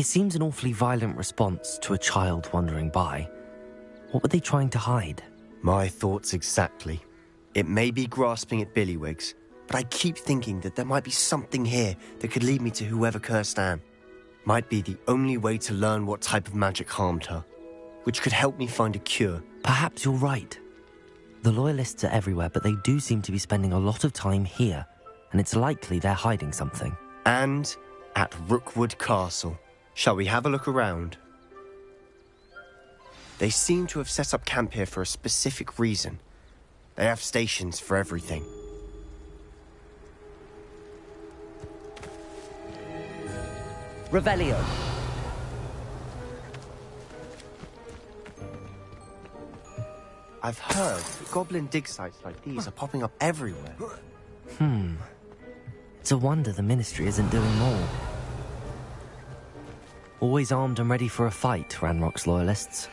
It seems an awfully violent response to a child wandering by. What were they trying to hide? My thoughts exactly. It may be grasping at billywhigs, but I keep thinking that there might be something here that could lead me to whoever cursed Anne. Might be the only way to learn what type of magic harmed her, which could help me find a cure. Perhaps you're right. The Loyalists are everywhere, but they do seem to be spending a lot of time here, and it's likely they're hiding something. And at Rookwood Castle. Shall we have a look around? They seem to have set up camp here for a specific reason. They have stations for everything. Revelio. I've heard that goblin dig sites like these are popping up everywhere. It's a wonder the Ministry isn't doing more. Always armed and ready for a fight, Ranrock's Loyalists.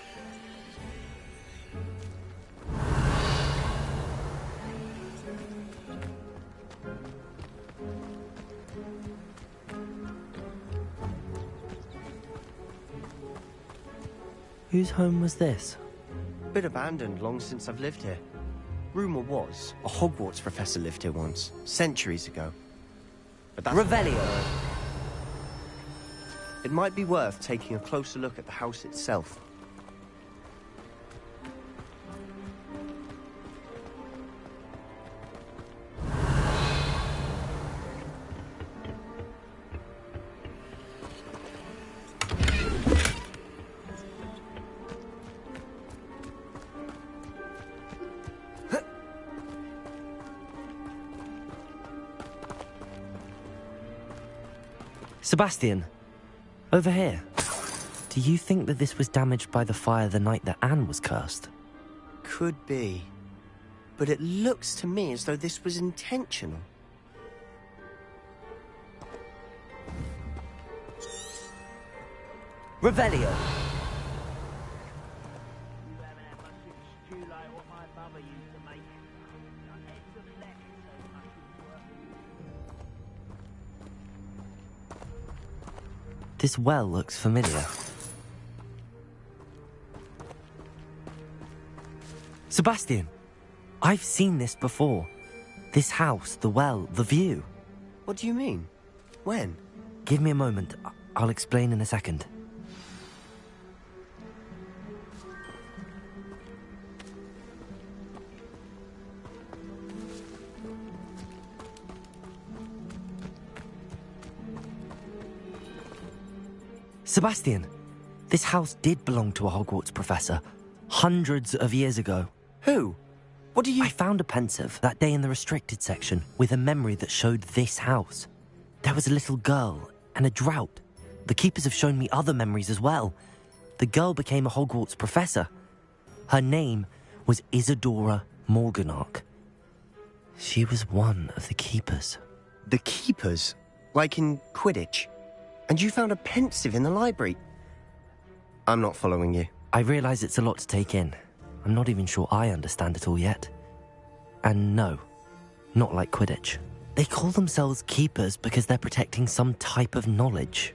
Whose home was this? Bit abandoned long since I've lived here. Rumour was, a Hogwarts professor lived here once, centuries ago. But that's Revelio! It might be worth taking a closer look at the house itself. Sebastian, over here. Do you think that this was damaged by the fire the night that Anne was cursed? Could be. But it looks to me as though this was intentional. Revelio! This well looks familiar. Sebastian, I've seen this before. This house, the well, the view. What do you mean? When? Give me a moment. I'll explain in a second. Sebastian, this house did belong to a Hogwarts professor, hundreds of years ago. Who? What do you... I found a pensive that day in the restricted section with a memory that showed this house. There was a little girl and a drought. The keepers have shown me other memories as well. The girl became a Hogwarts professor. Her name was Isadora Morganach. She was one of the keepers. The keepers? Like in Quidditch? And you found a pensive in the library? I'm not following you. I realise it's a lot to take in. I'm not even sure I understand it all yet. And no, not like Quidditch. They call themselves keepers because they're protecting some type of knowledge.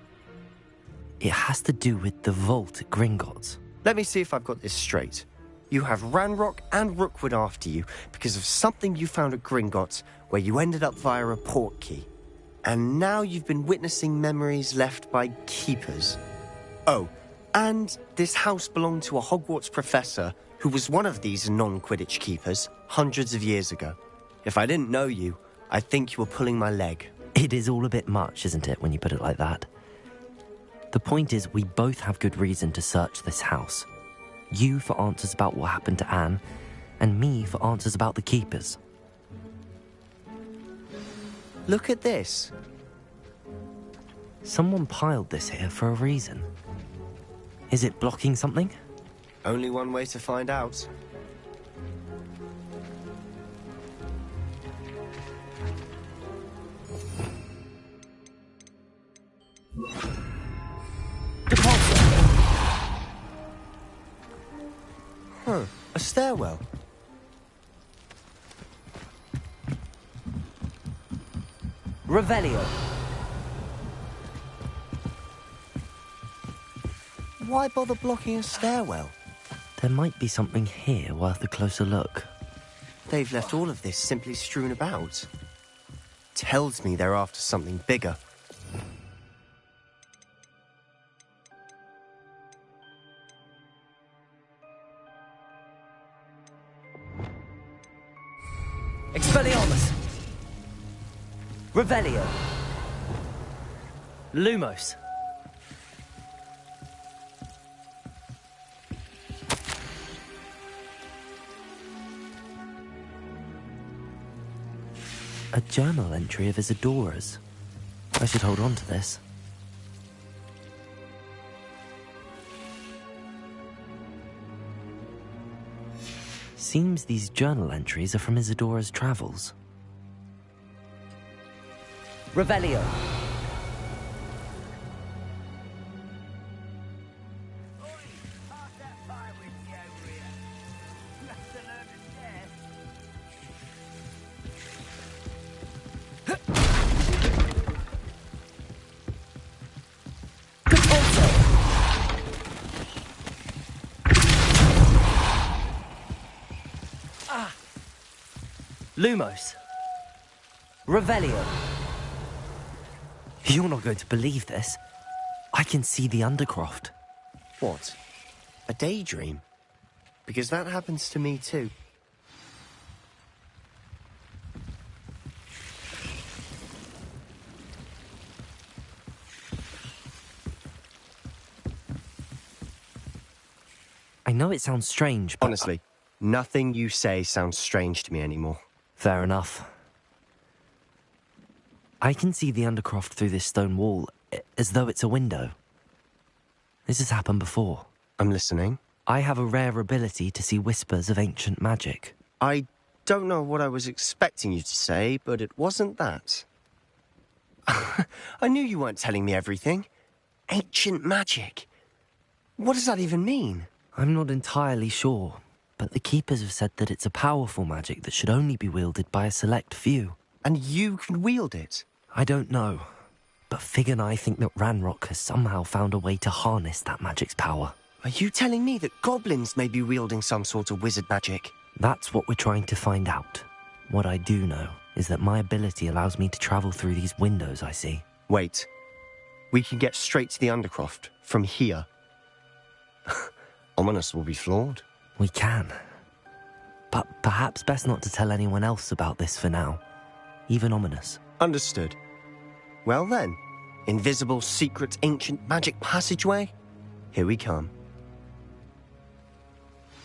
It has to do with the vault at Gringotts. Let me see if I've got this straight. You have Ranrock and Rookwood after you because of something you found at Gringotts where you ended up via a portkey. And now you've been witnessing memories left by keepers. Oh, and this house belonged to a Hogwarts professor who was one of these non-Quidditch keepers hundreds of years ago. If I didn't know you, I'd think you were pulling my leg. It is all a bit much, isn't it, when you put it like that? The point is, we both have good reason to search this house. You for answers about what happened to Anne, and me for answers about the keepers. Look at this. Someone piled this here for a reason. Is it blocking something? Only one way to find out. Huh, a stairwell. Revelio. Why bother blocking a stairwell? There might be something here worth a closer look. They've left all of this simply strewn about. Tells me they're after something bigger. Expelliarmus! Revelio! Lumos! A journal entry of Isadora's. I should hold on to this. Seems these journal entries are from Isadora's travels. Revelio. Lumos. Revelio. You're not going to believe this. I can see the Undercroft. What? A daydream? Because that happens to me too. I know it sounds strange, but... Honestly, nothing you say sounds strange to me anymore. Fair enough. I can see the Undercroft through this stone wall, as though it's a window. This has happened before. I'm listening. I have a rare ability to see whispers of ancient magic. I don't know what I was expecting you to say, but it wasn't that. I knew you weren't telling me everything. Ancient magic. What does that even mean? I'm not entirely sure, but the Keepers have said that it's a powerful magic that should only be wielded by a select few. And you can wield it? I don't know, but Fig and I think that Ranrock has somehow found a way to harness that magic's power. Are you telling me that goblins may be wielding some sort of wizard magic? That's what we're trying to find out. What I do know is that my ability allows me to travel through these windows I see. Wait. We can get straight to the Undercroft from here. Ominous will be floored. We can. But perhaps best not to tell anyone else about this for now. Even Ominous. Understood. Well then, invisible, secret, ancient magic passageway? Here we come.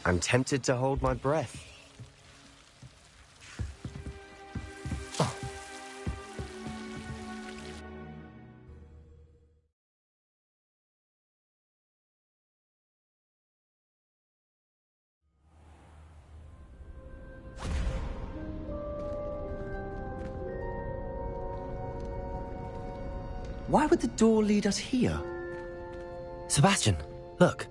I'm tempted to hold my breath. Oh. Why would the door lead us here? Sebastian, look.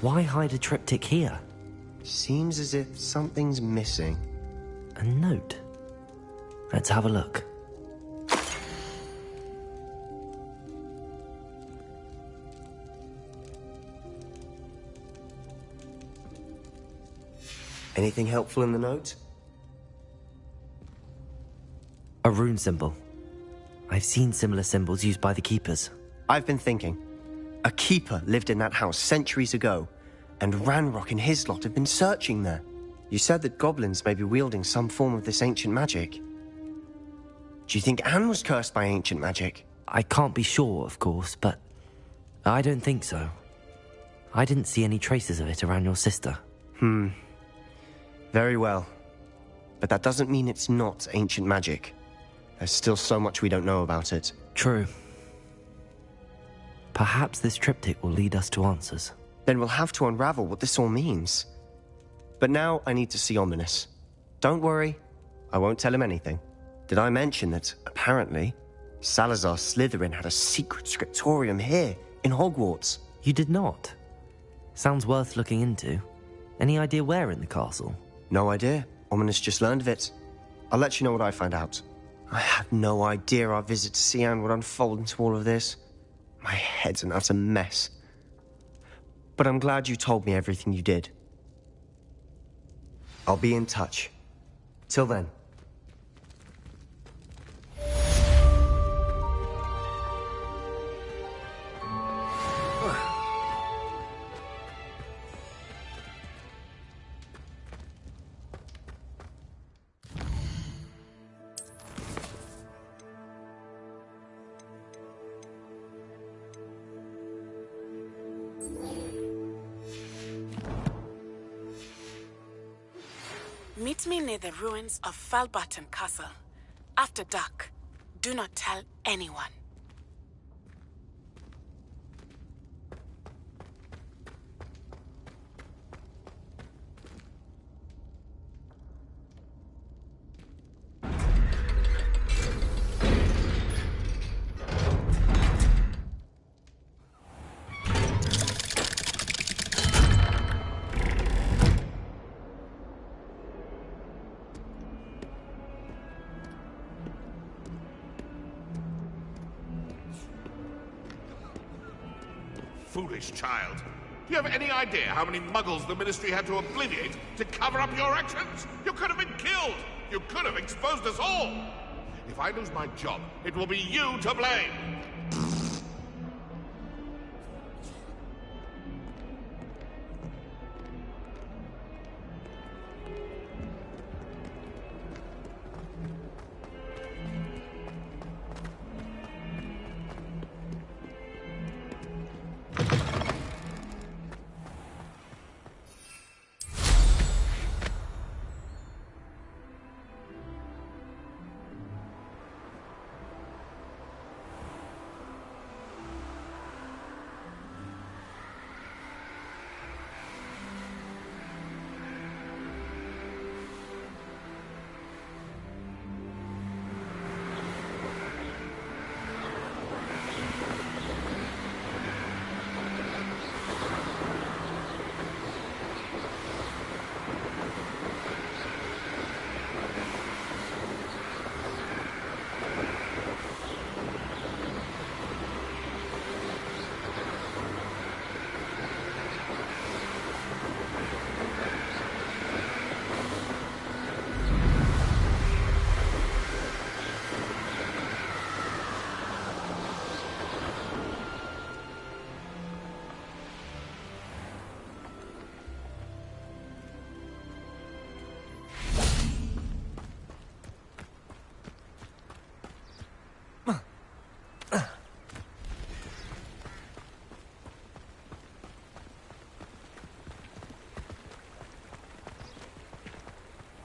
Why hide a triptych here? Seems as if something's missing. A note. Let's have a look. Anything helpful in the note? A rune symbol. I've seen similar symbols used by the Keepers. I've been thinking. A keeper lived in that house centuries ago, and Ranrock and his lot have been searching there. You said that goblins may be wielding some form of this ancient magic. Do you think Anne was cursed by ancient magic? I can't be sure, of course, but I don't think so. I didn't see any traces of it around your sister. Very well. But that doesn't mean it's not ancient magic. There's still so much we don't know about it. True. Perhaps this triptych will lead us to answers. Then we'll have to unravel what this all means. But now I need to see Ominous. Don't worry, I won't tell him anything. Did I mention that, apparently, Salazar Slytherin had a secret scriptorium here, in Hogwarts? You did not? Sounds worth looking into. Any idea where in the castle? No idea. Ominous just learned of it. I'll let you know what I find out. I had no idea our visit to Sian would unfold into all of this. My head's an utter mess. But I'm glad you told me everything you did. I'll be in touch. Till then. Meet me near the ruins of Falbarton Castle. After dark. Do not tell anyone. Foolish child. Do you have any idea how many muggles the Ministry had to obliviate to cover up your actions? You could have been killed! You could have exposed us all! If I lose my job, it will be you to blame!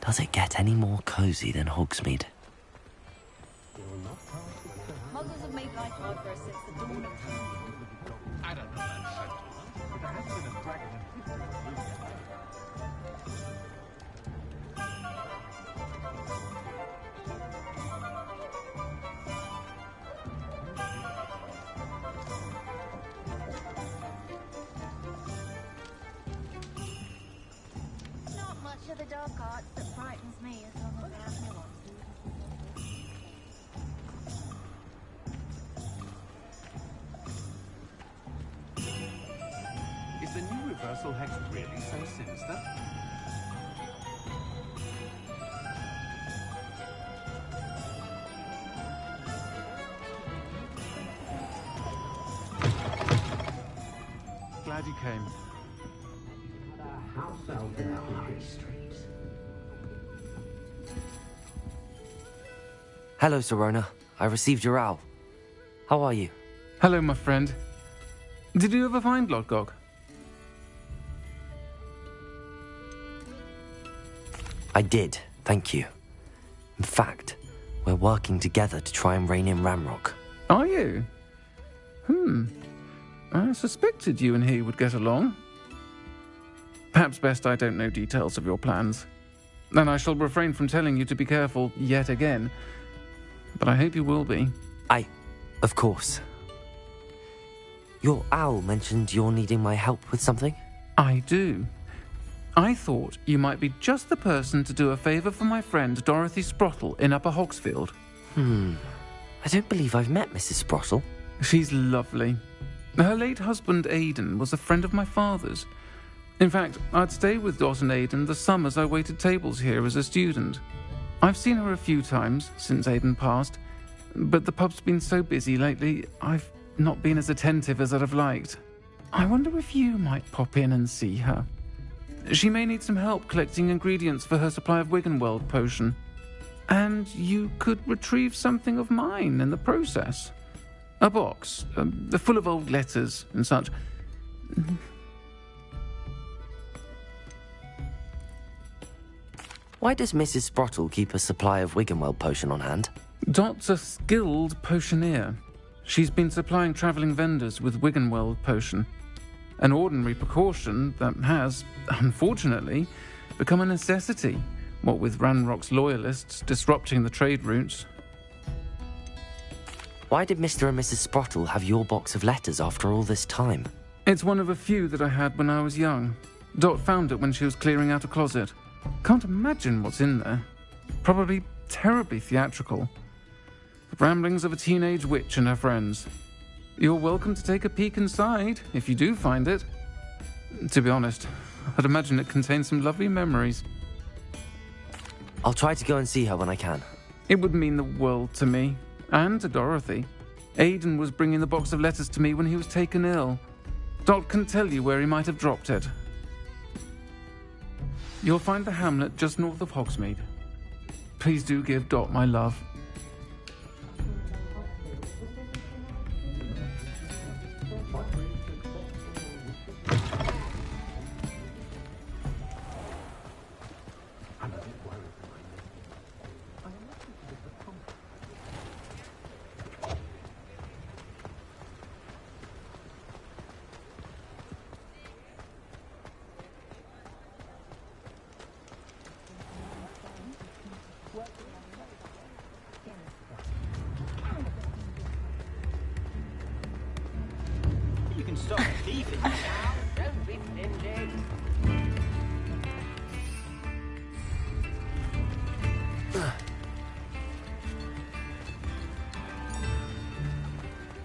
Does it get any more cozy than Hogsmeade? Muggles have made life hard for us since the dawn of time. I don't know that Not much of the dark arts that frightens me as long as I have nuance. Is the new reversal hex really so sinister? Glad you came. Hello, Serona. I received your owl. How are you? Hello, my friend. Did you ever find Lodgok? I did, thank you. In fact, we're working together to try and rein in Ramrock. Are you? I suspected you and he would get along. Perhaps best I don't know details of your plans. and I shall refrain from telling you to be careful yet again. But I hope you will be. Of course. Your owl mentioned you're needing my help with something? I do. I thought you might be just the person to do a favour for my friend Dorothy Sprottle in Upper Hogsfield. I don't believe I've met Mrs. Sprottle. She's lovely. Her late husband Aidan was a friend of my father's. In fact, I'd stay with Dot and Aidan the summers I waited tables here as a student. I've seen her a few times since Aidan passed, but the pub's been so busy lately, I've not been as attentive as I'd have liked. I wonder if you might pop in and see her. She may need some help collecting ingredients for her supply of Wiggenweld potion. And you could retrieve something of mine in the process. A box, full of old letters and such. Why does Mrs. Sprottle keep a supply of Wiggenweld potion on hand? Dot's a skilled potioneer. She's been supplying travelling vendors with Wiggenweld potion. An ordinary precaution that has, unfortunately, become a necessity, what with Ranrock's loyalists disrupting the trade routes. Why did Mr. and Mrs. Sprottle have your box of letters after all this time? It's one of a few that I had when I was young. Dot found it when she was clearing out a closet. Can't imagine what's in there. Probably terribly theatrical. The ramblings of a teenage witch and her friends. You're welcome to take a peek inside, if you do find it. To be honest, I'd imagine it contains some lovely memories. I'll try to go and see her when I can. It would mean the world to me, and to Dorothy. Aidan was bringing the box of letters to me when he was taken ill. Dot can tell you where he might have dropped it. You'll find the hamlet just north of Hogsmeade. Please do give Dot my love. Stop thieving now. Don't be flingy.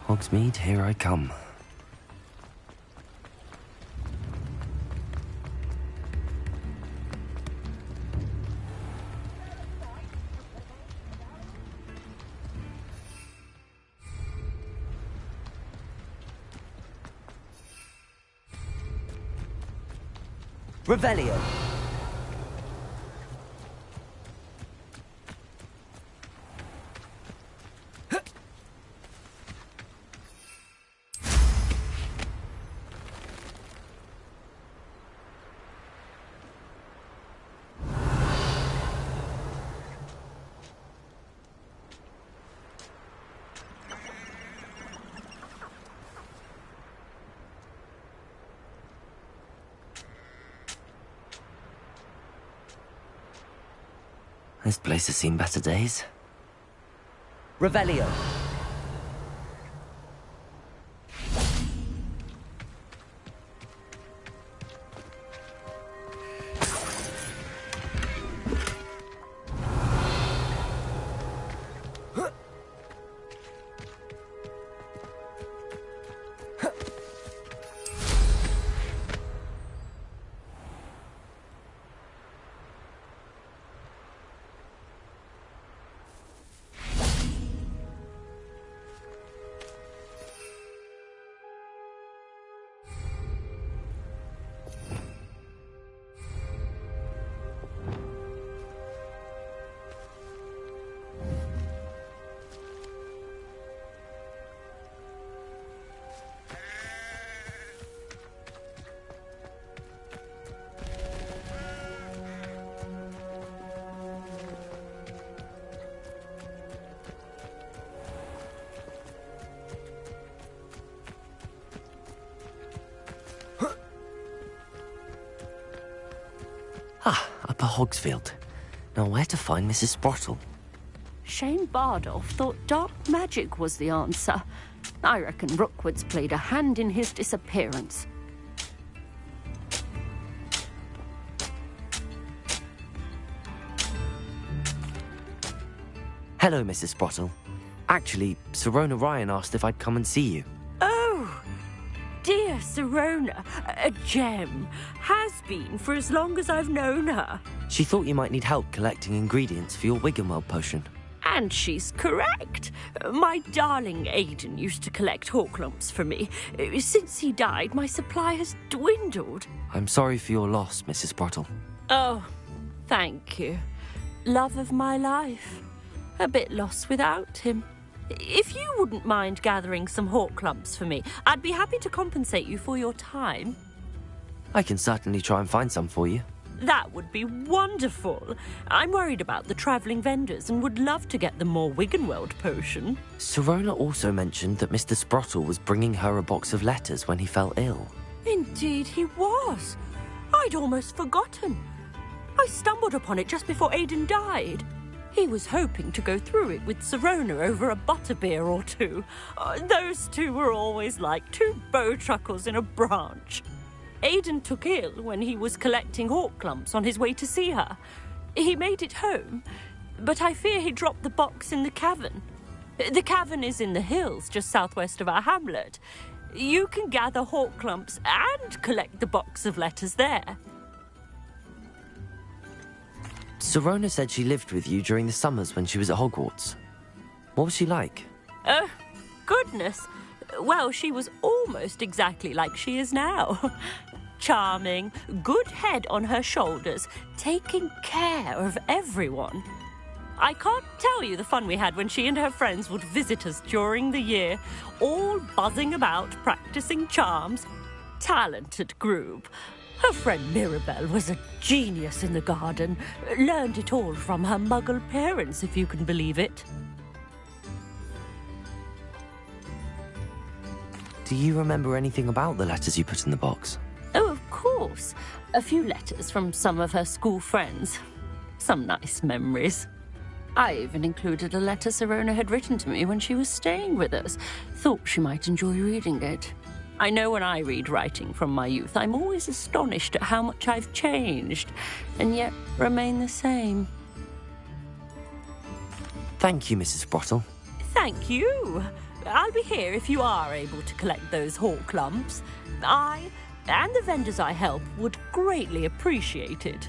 Hogsmeade, here I come. Revelio. This place has seen better days. Revelio. Upper Hogsfield. Now where to find Mrs. Sprottle? Shane Bardolph thought dark magic was the answer. I reckon Rookwood's played a hand in his disappearance. Hello, Mrs. Sprottle. Actually, Sirona Ryan asked if I'd come and see you. Oh, dear Sirona, a gem. Has been for as long as I've known her. She thought you might need help collecting ingredients for your Wiggenweld potion. And she's correct. My darling Aidan used to collect Horklumps for me. Since he died, my supply has dwindled. I'm sorry for your loss, Mrs. Sprottle. Oh, thank you. Love of my life. A bit lost without him. If you wouldn't mind gathering some Horklumps for me, I'd be happy to compensate you for your time. I can certainly try and find some for you. That would be wonderful. I'm worried about the travelling vendors and would love to get them more Wiggenweld potion. Sirona also mentioned that Mr. Sprottle was bringing her a box of letters when he fell ill. Indeed he was. I'd almost forgotten. I stumbled upon it just before Aidan died. He was hoping to go through it with Sirona over a butterbeer or two. Those two were always like two bowtruckles in a branch. Aidan took ill when he was collecting Horklumps on his way to see her. He made it home, but I fear he dropped the box in the cavern. The cavern is in the hills just southwest of our hamlet. You can gather Horklumps and collect the box of letters there. Sirona said she lived with you during the summers when she was at Hogwarts. What was she like? Goodness. Well, she was almost exactly like she is now. Charming, good head on her shoulders, taking care of everyone. I can't tell you the fun we had when she and her friends would visit us during the year, all buzzing about, practicing charms. Talented group. Her friend Mirabelle was a genius in the garden. Learned it all from her muggle parents, if you can believe it. Do you remember anything about the letters you put in the box? Oh, of course. A few letters from some of her school friends. Some nice memories. I even included a letter Sirona had written to me when she was staying with us. Thought she might enjoy reading it. I know when I read writing from my youth, I'm always astonished at how much I've changed, and yet remain the same. Thank you, Mrs. Sprottle. Thank you. I'll be here if you are able to collect those Horklumps. I, and the vendors I help, would greatly appreciate it.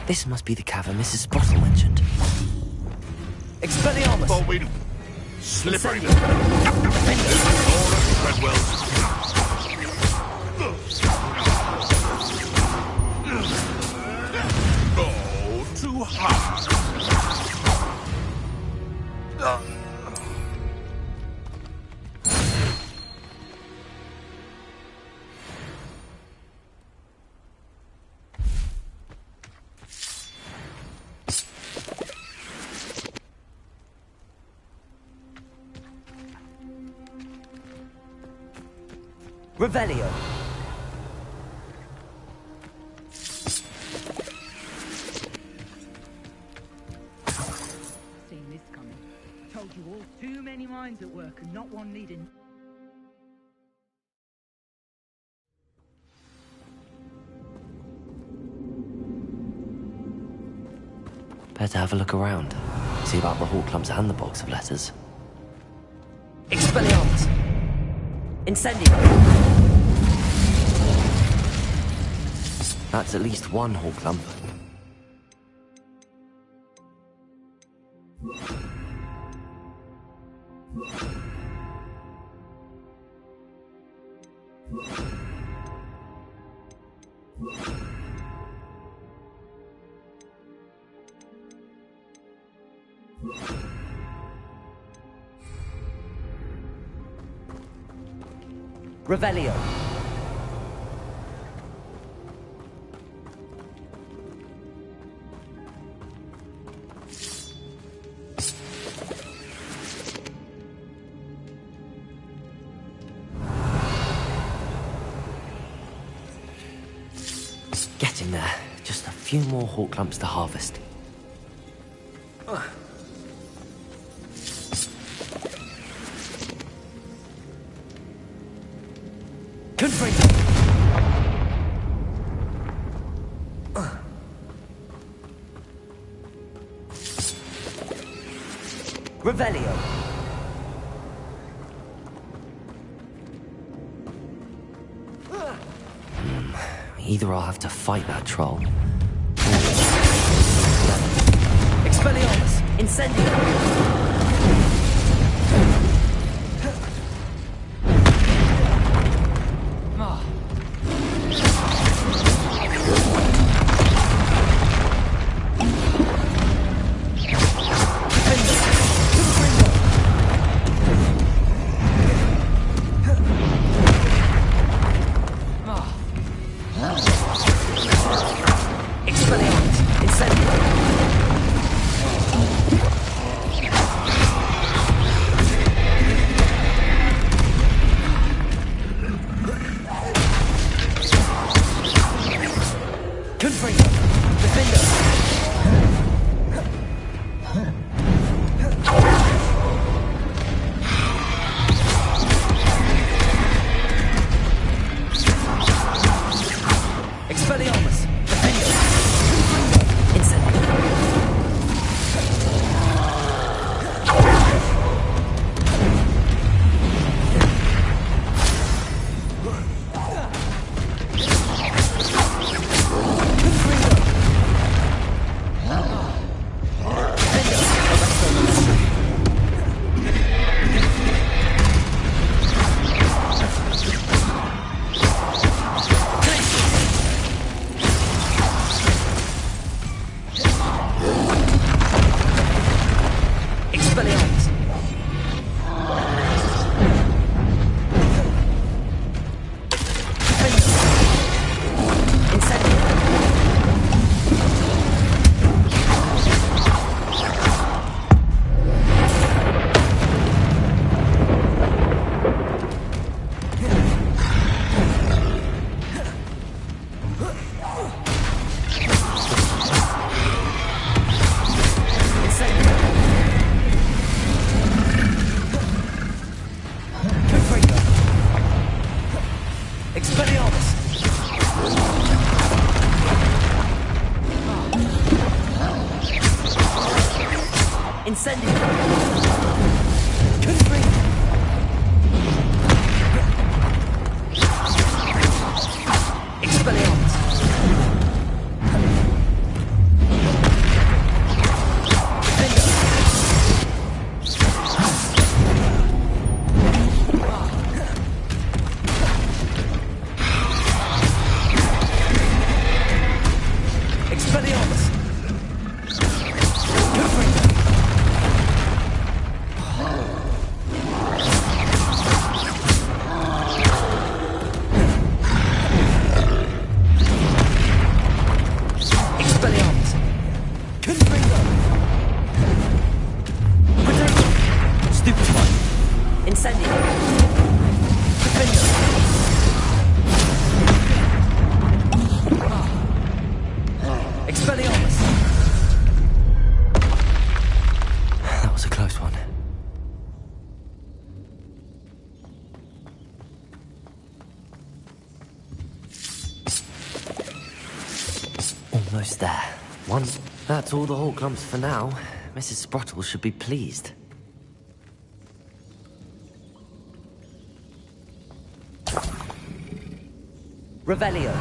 This must be the cavern Mrs. Sprottle mentioned. Expelliarmus! Thought we'd... Slippery. Oh, too hard. Revelio. Seen this coming. I told you all, too many minds at work and not one needing. Better have a look around. See about the Horklumps and the box of letters. Expelliarmus! Incendio! That's at least one Horklump. Revelio. getting there. Just a few more hawk lumps to harvest. Confringo! Revelio! Either I'll have to fight that troll. Expelliarmus! Incendio! Almost there. That's all the hawk lumps for now. Mrs. Sprottle should be pleased. Revelio.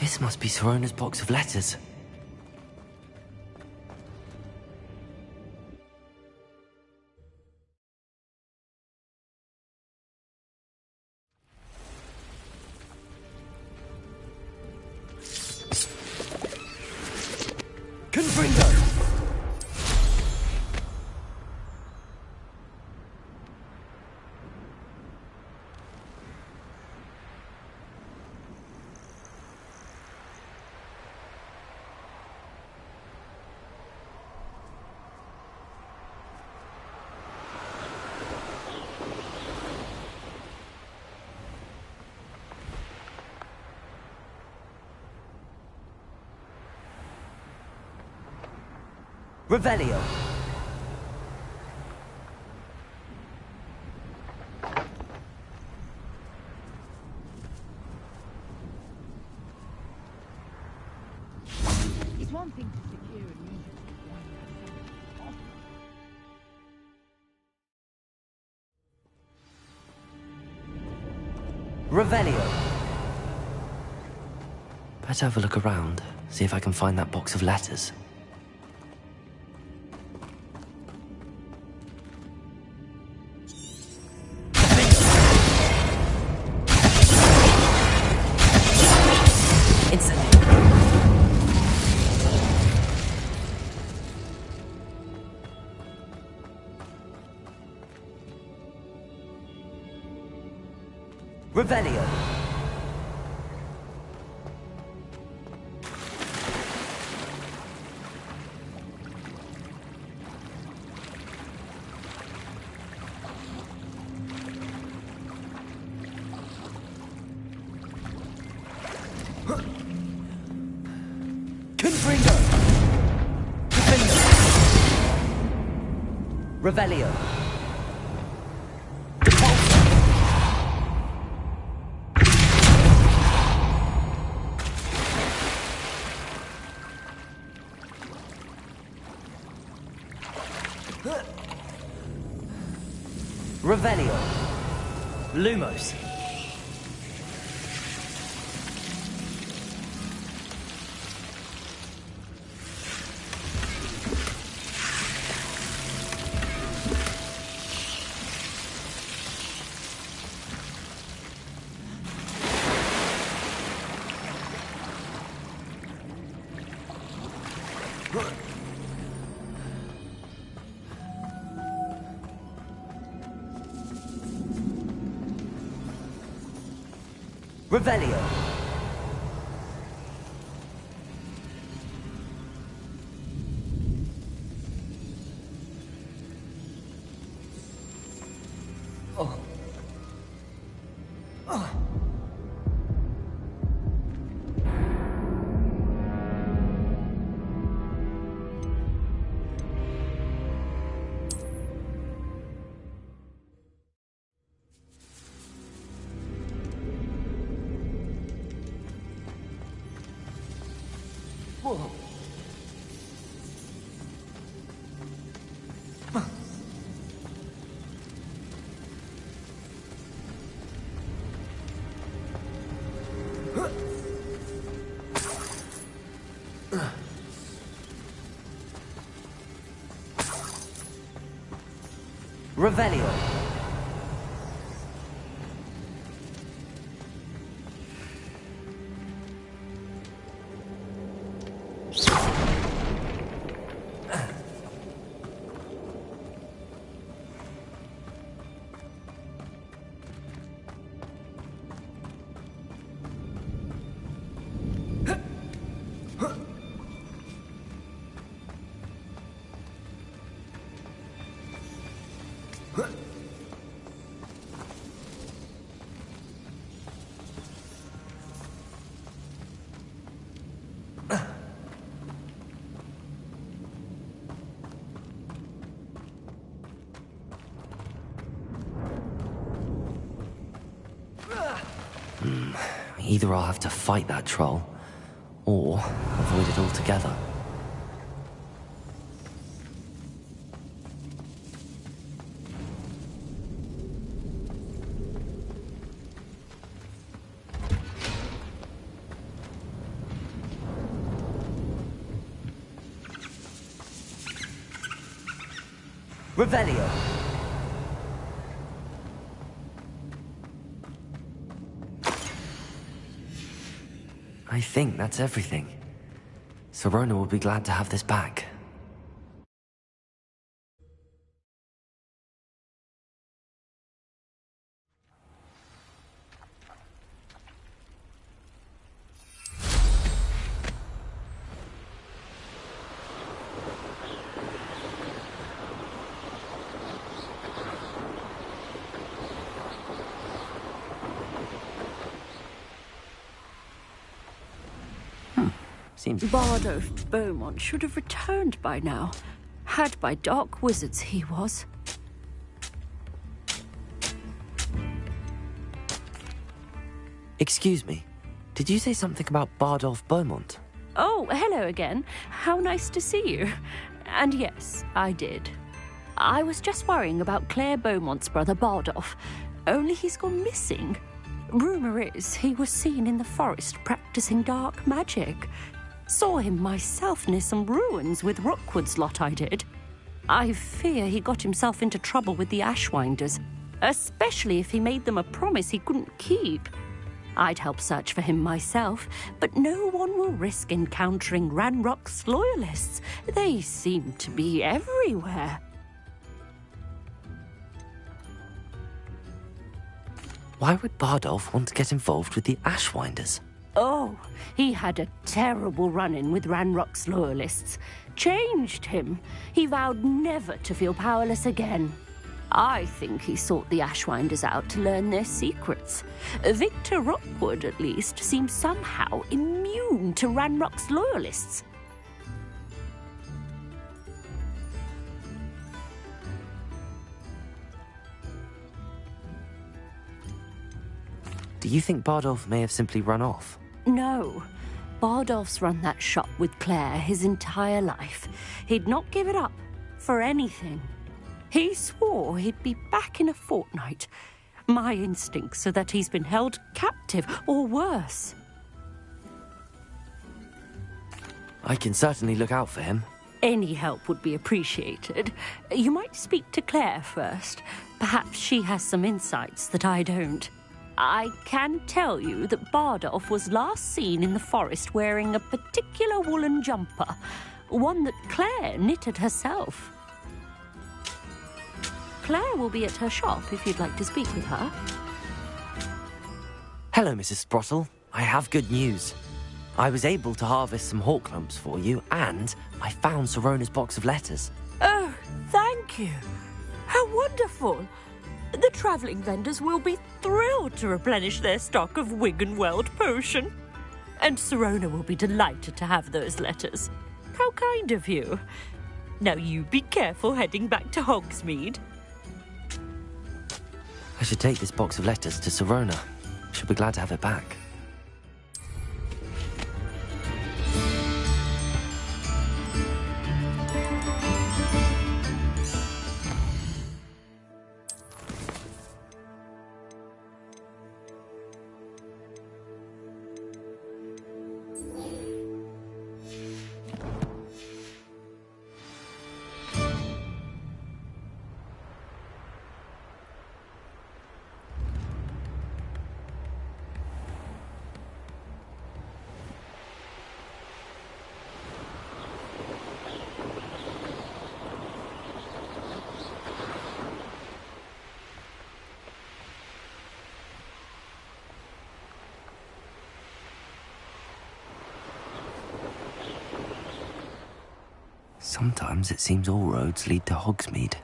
This must be Sorona's box of letters. Confringo! Revelio. It's one thing to secure a need. Revelio. Better have a look around, see if I can find that box of letters. Revelio. Confringo. Revelio. Revelio. Lumos. Revelio. Revelio. Either I'll have to fight that troll, or avoid it altogether. Revelio. I think that's everything. Sirona will be glad to have this back. Seems Bardolph Beaumont should have returned by now. Had by dark wizards he was. Excuse me. Did you say something about Bardolph Beaumont? Oh, hello again. How nice to see you. And yes, I did. I was just worrying about Claire Beaumont's brother Bardolph. Only he's gone missing. Rumour is he was seen in the forest practicing dark magic. Saw him myself near some ruins with Rookwood's lot I did. I fear he got himself into trouble with the Ashwinders, especially if he made them a promise he couldn't keep. I'd help search for him myself, but no one will risk encountering Ranrock's loyalists. They seem to be everywhere. Why would Bardolph want to get involved with the Ashwinders? Oh, he had a terrible run-in with Ranrock's loyalists. Changed him. He vowed never to feel powerless again. I think he sought the Ashwinders out to learn their secrets. Victor Rookwood, at least, seems somehow immune to Ranrock's loyalists. Do you think Bardolph may have simply run off? No. Bardolph's run that shop with Claire his entire life. He'd not give it up for anything. He swore he'd be back in a fortnight. My instincts are that he's been held captive, or worse. I can certainly look out for him. Any help would be appreciated. You might speak to Claire first. Perhaps she has some insights that I don't. I can tell you that Bardolph was last seen in the forest wearing a particular woolen jumper, one that Claire knitted herself. Claire will be at her shop if you'd like to speak with her. Hello, Mrs. Sprottle. I have good news. I was able to harvest some hawk lumps for you, and I found Sirona's box of letters. Oh, thank you. How wonderful. The travelling vendors will be thrilled to replenish their stock of Wiggenweld potion. And Sirona will be delighted to have those letters. How kind of you. Now you be careful heading back to Hogsmeade. I should take this box of letters to Sirona. She'll be glad to have it back. Sometimes it seems all roads lead to Hogsmeade.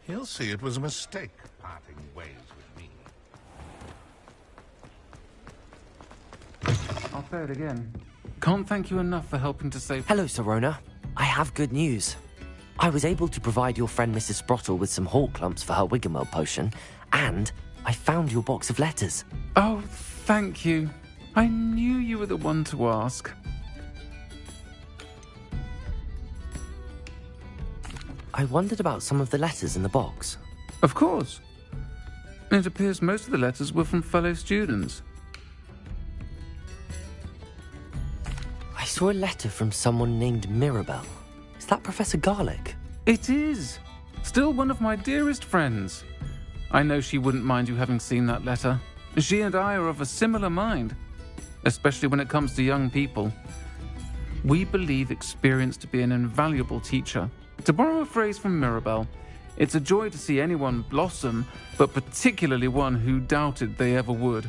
He'll see it was a mistake, parting ways with me. say it again. Can't thank you enough for helping to save... Hello, Sirona. I have good news. I was able to provide your friend Mrs. Sprottle with some hawk clumps for her Wiggenweld potion, and I found your box of letters. Oh, thank you. I knew you were the one to ask. I wondered about some of the letters in the box. Of course. It appears most of the letters were from fellow students. I saw a letter from someone named Mirabelle. Is that Professor Garlick? It is. Still one of my dearest friends. I know she wouldn't mind you having seen that letter. She and I are of a similar mind, especially when it comes to young people. We believe experience to be an invaluable teacher. To borrow a phrase from Mirabelle, it's a joy to see anyone blossom, but particularly one who doubted they ever would.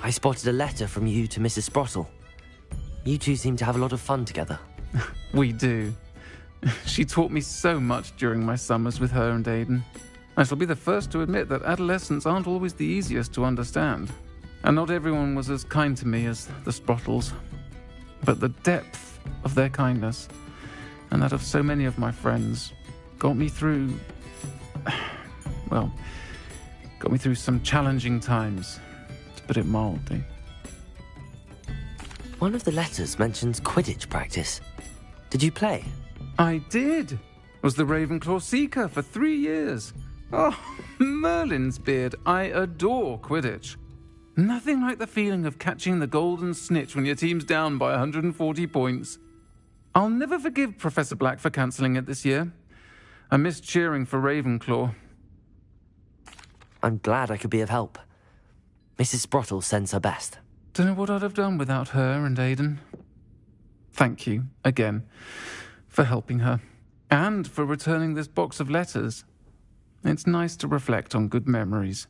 I spotted a letter from you to Mrs. Sprottle. You two seem to have a lot of fun together. We do. She taught me so much during my summers with her and Aidan. I shall be the first to admit that adolescents aren't always the easiest to understand. And not everyone was as kind to me as the Sprottles. But the depth of their kindness, and that of so many of my friends, got me through... well, got me through some challenging times, to put it mildly. One of the letters mentions Quidditch practice. Did you play? I did. Was the Ravenclaw Seeker for 3 years. Oh, Merlin's beard. I adore Quidditch. Nothing like the feeling of catching the golden snitch when your team's down by 140 points. I'll never forgive Professor Black for cancelling it this year. I missed cheering for Ravenclaw. I'm glad I could be of help. Mrs. Sprottle sends her best. Don't know what I'd have done without her and Aidan. Thank you, again, for helping her, and for returning this box of letters. It's nice to reflect on good memories.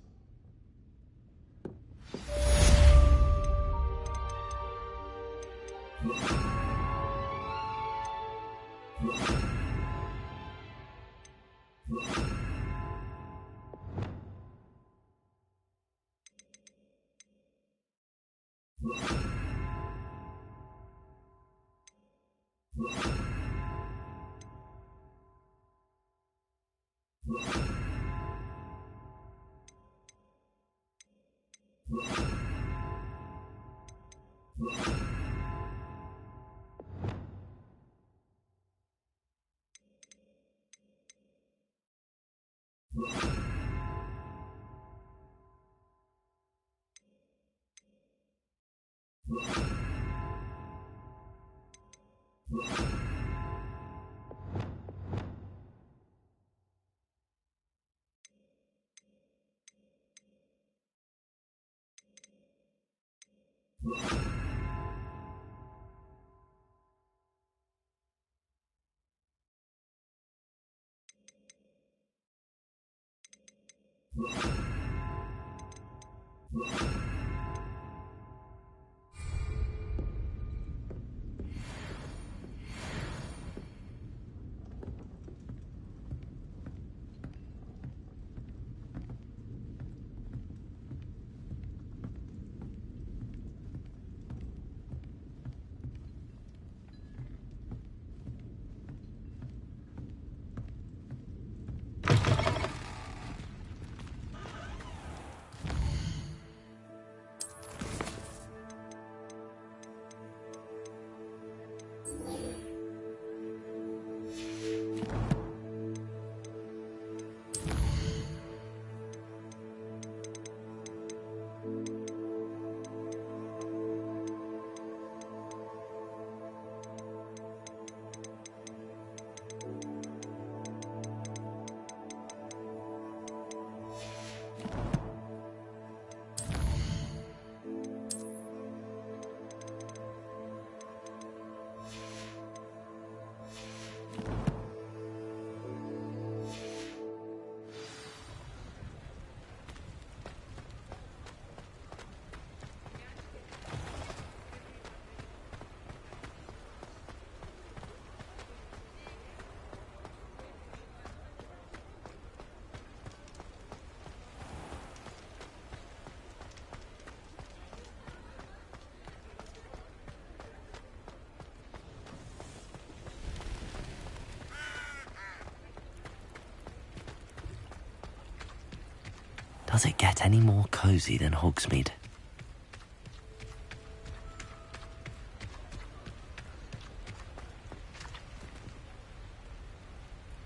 Does it get any more cozy than Hogsmeade?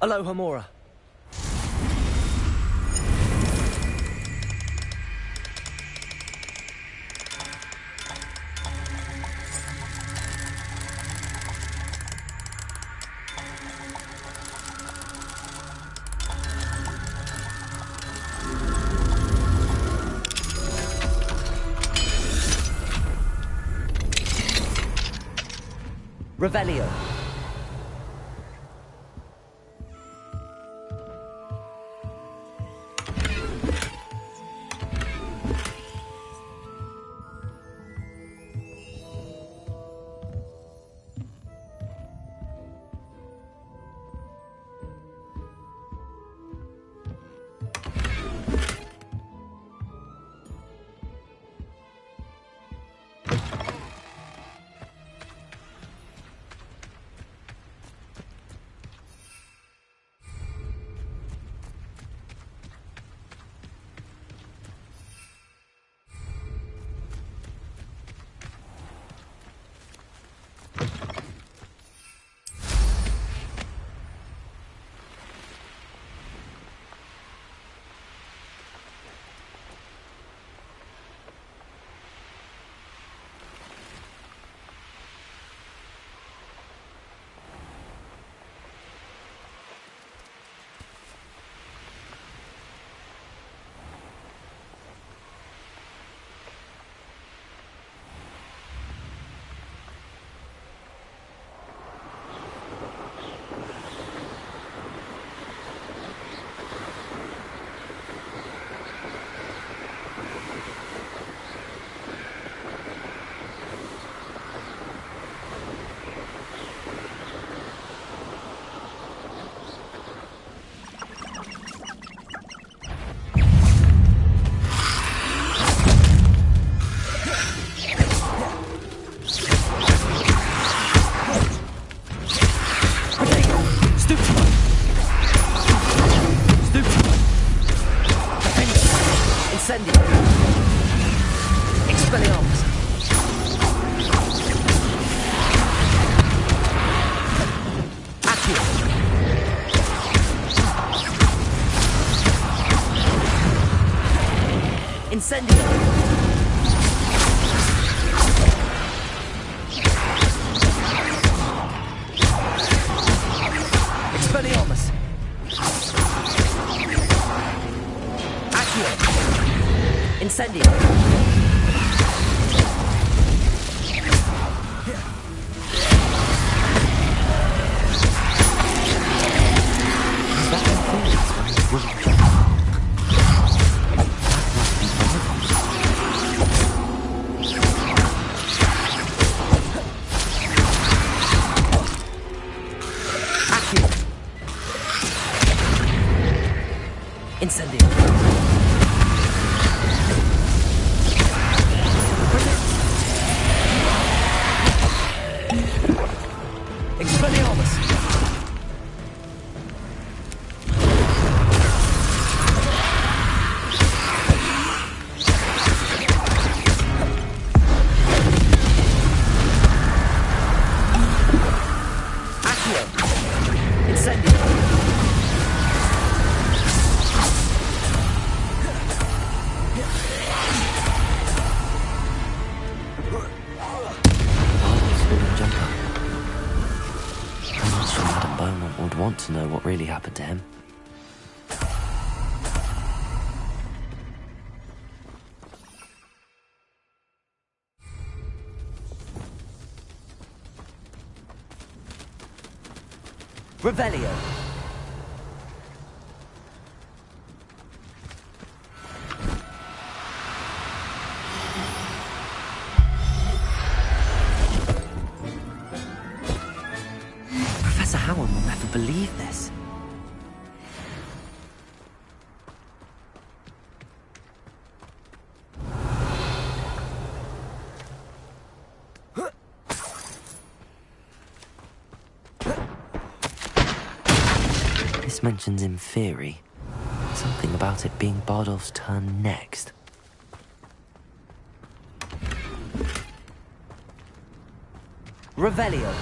Aloha, Mora. Revelio. To know what really happened to him. Revelio. Professor Howard will never believe this. This mentions in theory. So something about it being Bardolph's turn next. Revelio.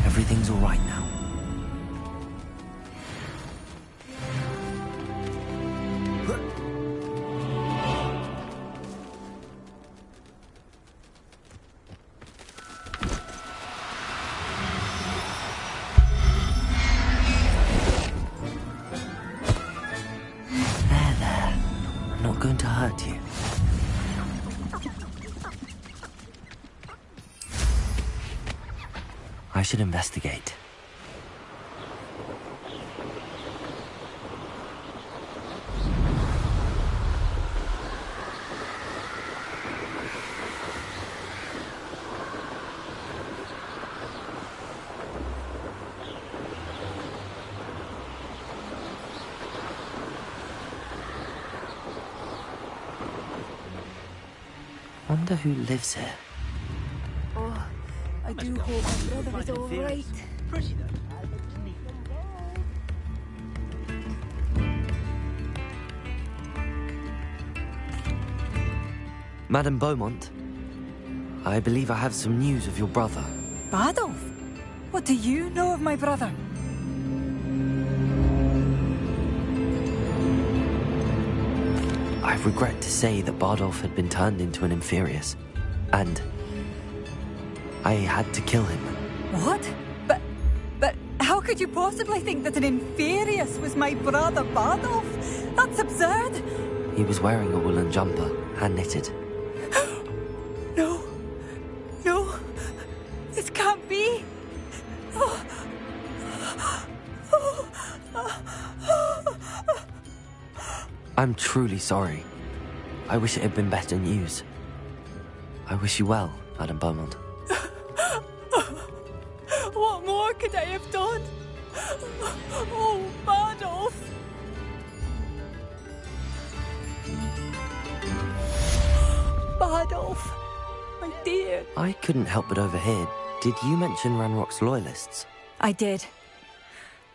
Everything's all right now. There. I'm not going to hurt you. I should investigate. Wonder who lives here. Oh, I do hope my brother is all right. Pretty though. Madame Beaumont, I believe I have some news of your brother. Bardolph? What do you know of my brother? I regret to say that Bardolph had been turned into an Inferius, and I had to kill him. What? But how could you possibly think that an Inferius was my brother Bardolph? That's absurd! He was wearing a woolen jumper, hand-knitted. No, this can't be. I'm truly sorry. I wish it had been better news. I wish you well, Madame Beaumont. What more could I have done? Oh, Bardolph! Bardolph, my dear. I couldn't help but overhear. Did you mention Ranrock's loyalists? I did.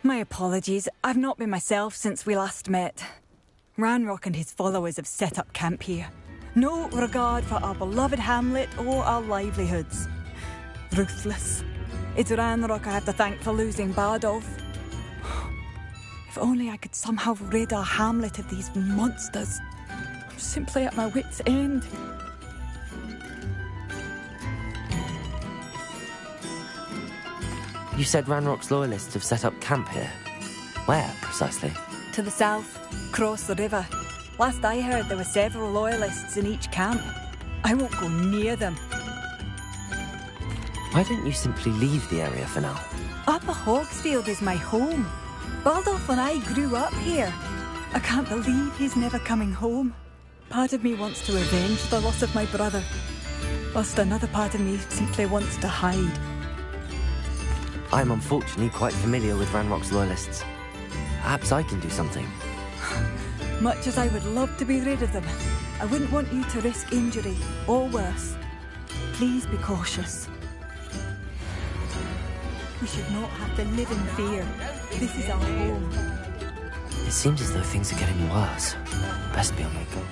My apologies. I've not been myself since we last met. Ranrock and his followers have set up camp here. No regard for our beloved hamlet or our livelihoods. Ruthless. It's Ranrock I have to thank for losing Bardolph. If only I could somehow rid our hamlet of these monsters. I'm simply at my wit's end. You said Ranrock's loyalists have set up camp here. Where, precisely? To the south, across the river. Last I heard, there were several loyalists in each camp. I won't go near them. Why don't you simply leave the area for now? Upper Hogsfield is my home. Bardolph and I grew up here. I can't believe he's never coming home. Part of me wants to avenge the loss of my brother, whilst another part of me simply wants to hide. I'm unfortunately quite familiar with Ranrock's loyalists. Perhaps I can do something. Much as I would love to be rid of them, I wouldn't want you to risk injury, or worse. Please be cautious. We should not have to live in fear. This is our home. It seems as though things are getting worse. Best be on my guard.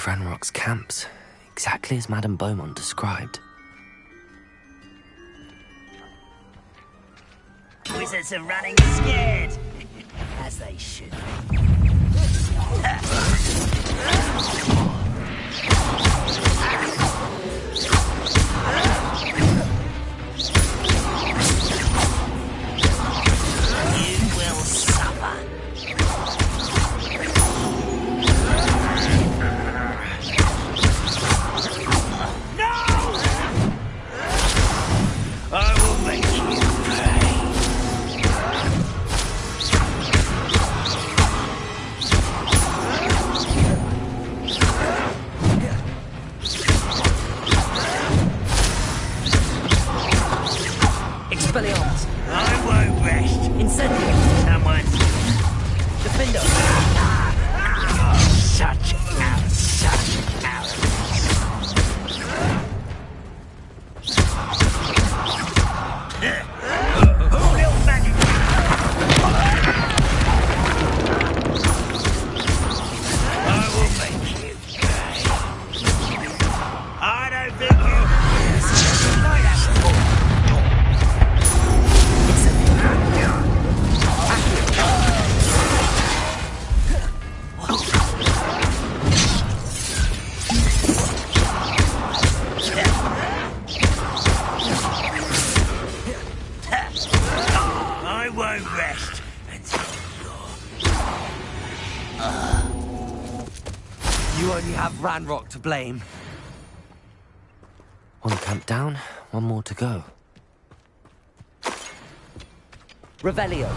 of Ranrock's camps, exactly as Madame Beaumont described. Wizards are running scared, as they should. You will suffer. No! I will make you pay. Expelliarmus. I won't rest. Incendio. Someone. Defender. Such arrogance. Little magic. I will make you pay. I don't think you. Like that. I won't rest until You only have Ranrock to blame. One camp down, one more to go. Revelio.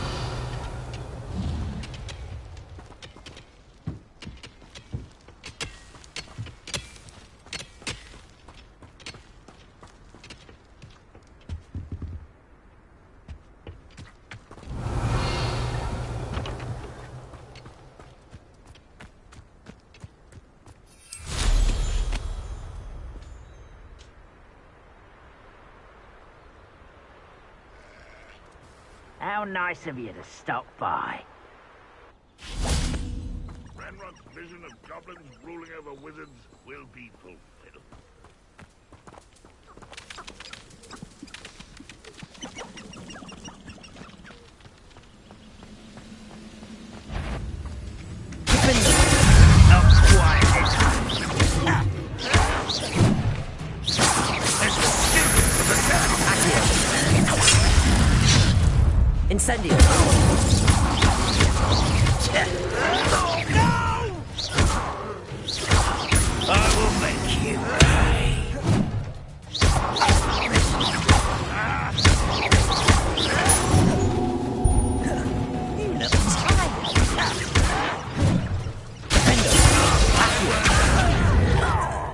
How nice of you to stop by. Ranrock's vision of goblins ruling over wizards will be fulfilled. Not quite this time. There's the student of the town. Incendio. No! I will make you pay. You look tired.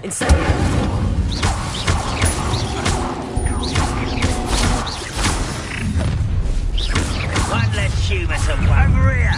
Incendio. One less human to over here.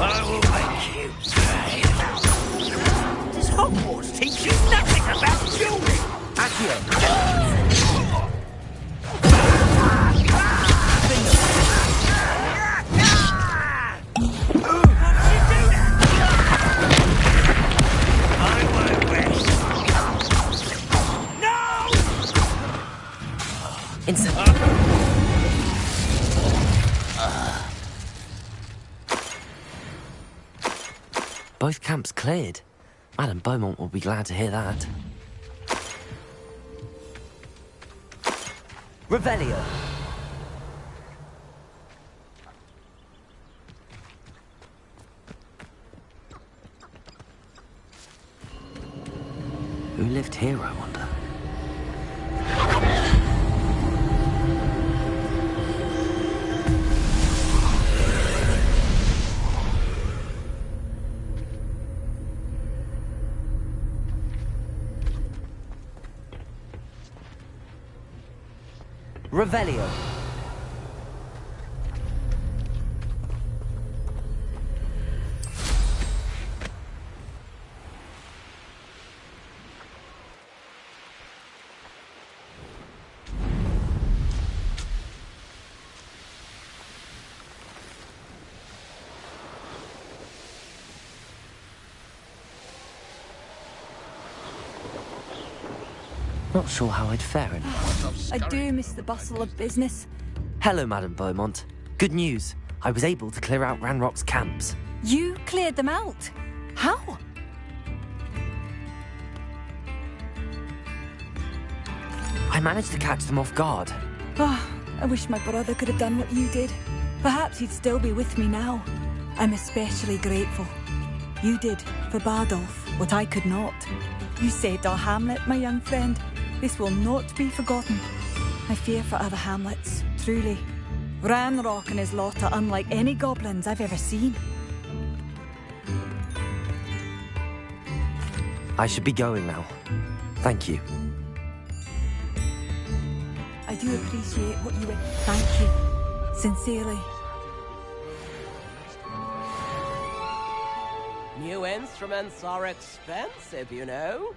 I will make you pay. Does Hogwarts teach you nothing about dueling? I won't rest. No! Both camps cleared. Madame Beaumont will be glad to hear that. Revelio. Who lived here, I wonder? Revelio. Not sure how I'd fare in. I do miss the bustle of business. Hello, Madame Beaumont. Good news. I was able to clear out Ranrock's camps. You cleared them out? How? I managed to catch them off guard. Oh, I wish my brother could have done what you did. Perhaps he'd still be with me now. I'm especially grateful. You did, for Bardolph, what I could not. You saved our hamlet, my young friend. This will not be forgotten. I fear for other hamlets, truly. Ranrock and his lot are unlike any goblins I've ever seen. I should be going now. Thank you. I do appreciate what you went. Thank you. Sincerely. New instruments are expensive, you know.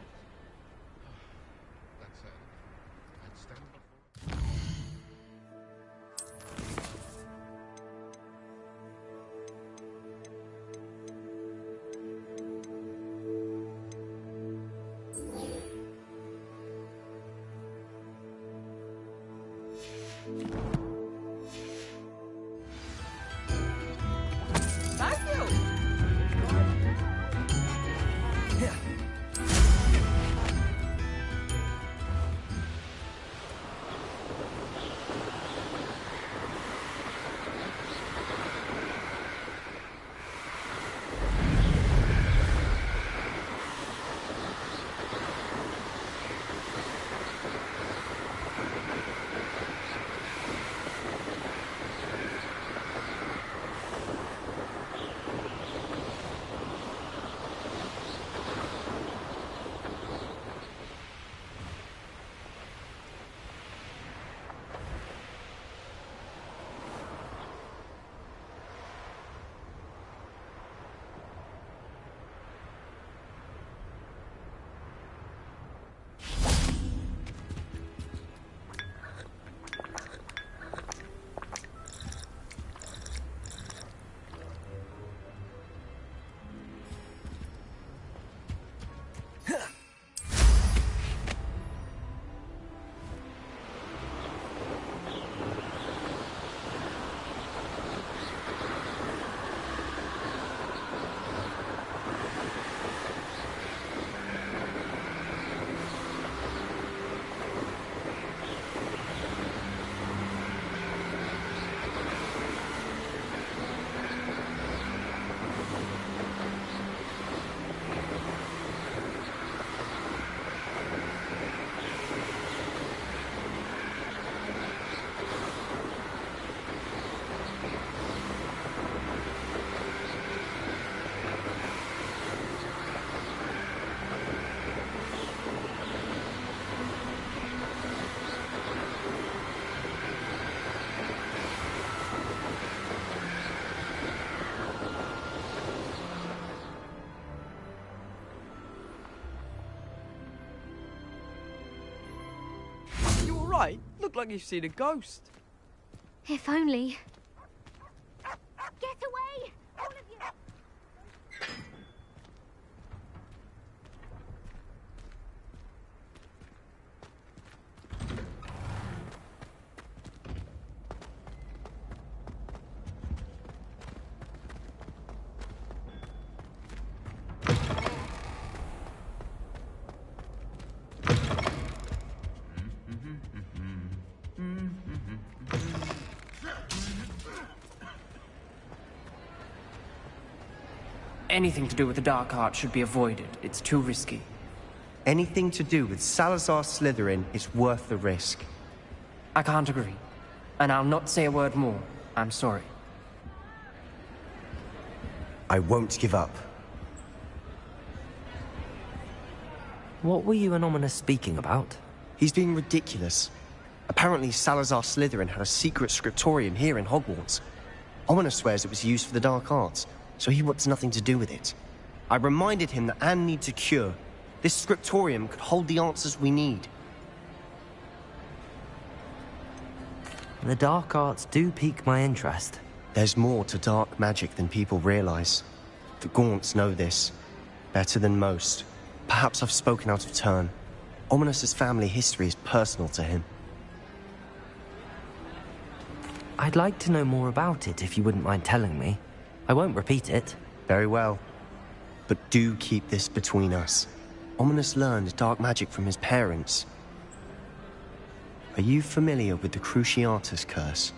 Right, look like you've seen a ghost. If only. Get away! All of you! Anything to do with the dark art should be avoided. It's too risky. Anything to do with Salazar Slytherin is worth the risk. I can't agree. And I'll not say a word more. I'm sorry. I won't give up. What were you and Ominous speaking about? He's being ridiculous. Apparently, Salazar Slytherin had a secret scriptorium here in Hogwarts. Ominous swears it was used for the dark arts, so he wants nothing to do with it. I reminded him that Anne needs a cure. This scriptorium could hold the answers we need. The dark arts do pique my interest. There's more to dark magic than people realize. The Gaunts know this better than most. Perhaps I've spoken out of turn. Ominous's family history is personal to him. I'd like to know more about it if you wouldn't mind telling me. I won't repeat it. Very well. But do keep this between us. Ominous learned dark magic from his parents. Are you familiar with the Cruciatus Curse?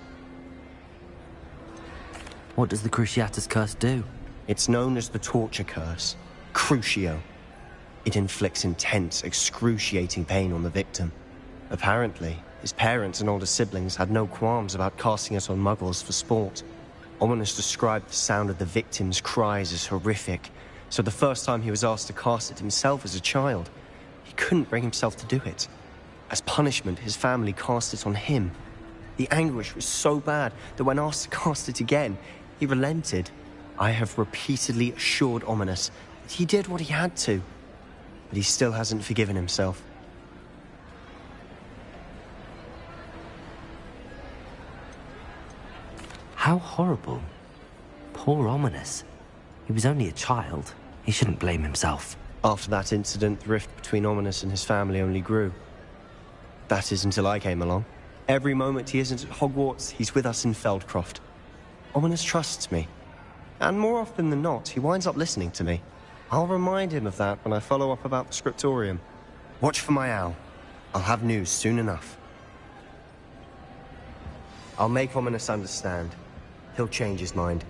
What does the Cruciatus Curse do? It's known as the Torture Curse. Crucio. It inflicts intense, excruciating pain on the victim. Apparently, his parents and older siblings had no qualms about casting it on muggles for sport. Ominous described the sound of the victim's cries as horrific, so the first time he was asked to cast it himself as a child, he couldn't bring himself to do it. As punishment, his family cast it on him. The anguish was so bad that when asked to cast it again, he relented. I have repeatedly assured Ominous that he did what he had to, but he still hasn't forgiven himself. How horrible. Poor Ominous. He was only a child. He shouldn't blame himself. After that incident, the rift between Ominous and his family only grew. That is until I came along. Every moment he isn't at Hogwarts, he's with us in Feldcroft. Ominous trusts me. And more often than not, he winds up listening to me. I'll remind him of that when I follow up about the scriptorium. Watch for my owl. I'll have news soon enough. I'll make Ominous understand. He'll change his mind.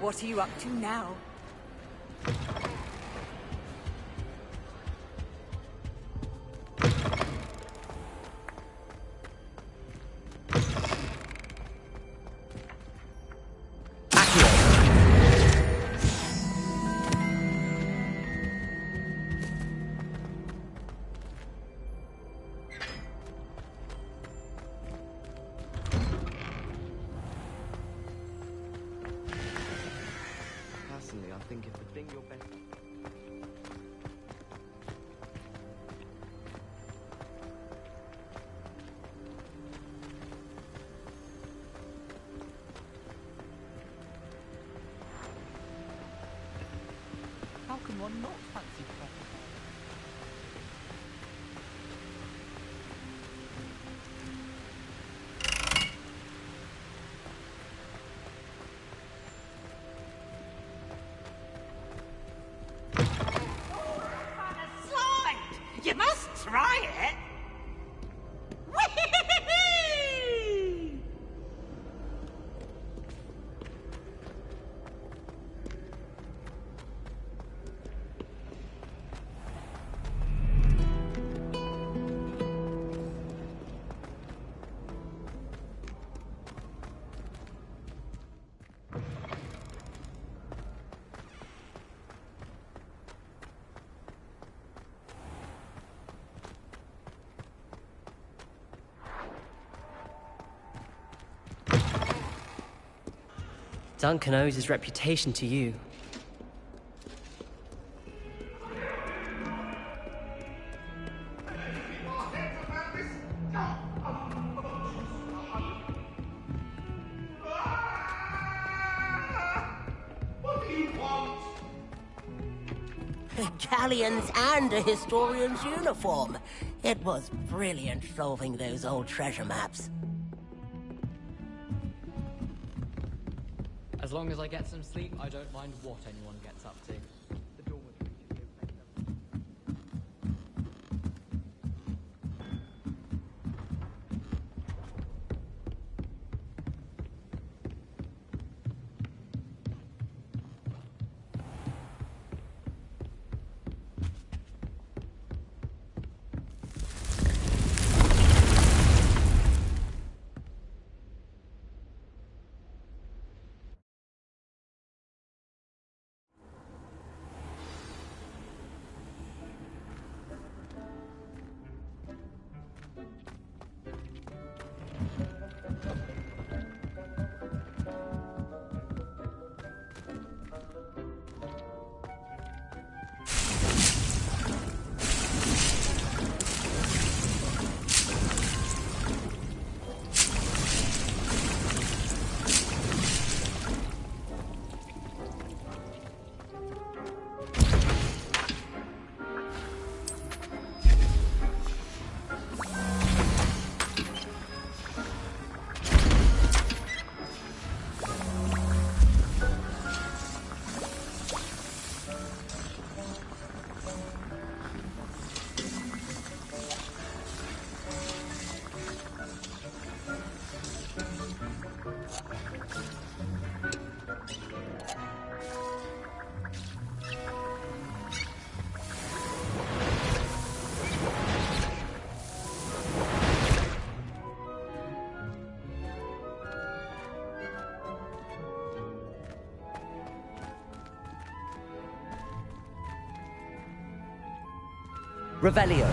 What are you up to now? Personally, I think if the thing you're best... How can one not fancy proper? You must try it! Whee! Duncan owes his reputation to you. What do you want? Galleons and a historian's uniform. It was brilliant solving those old treasure maps. As long as I get some sleep, I don't mind what anyone gets up to. The dormitory should be open. Revelio.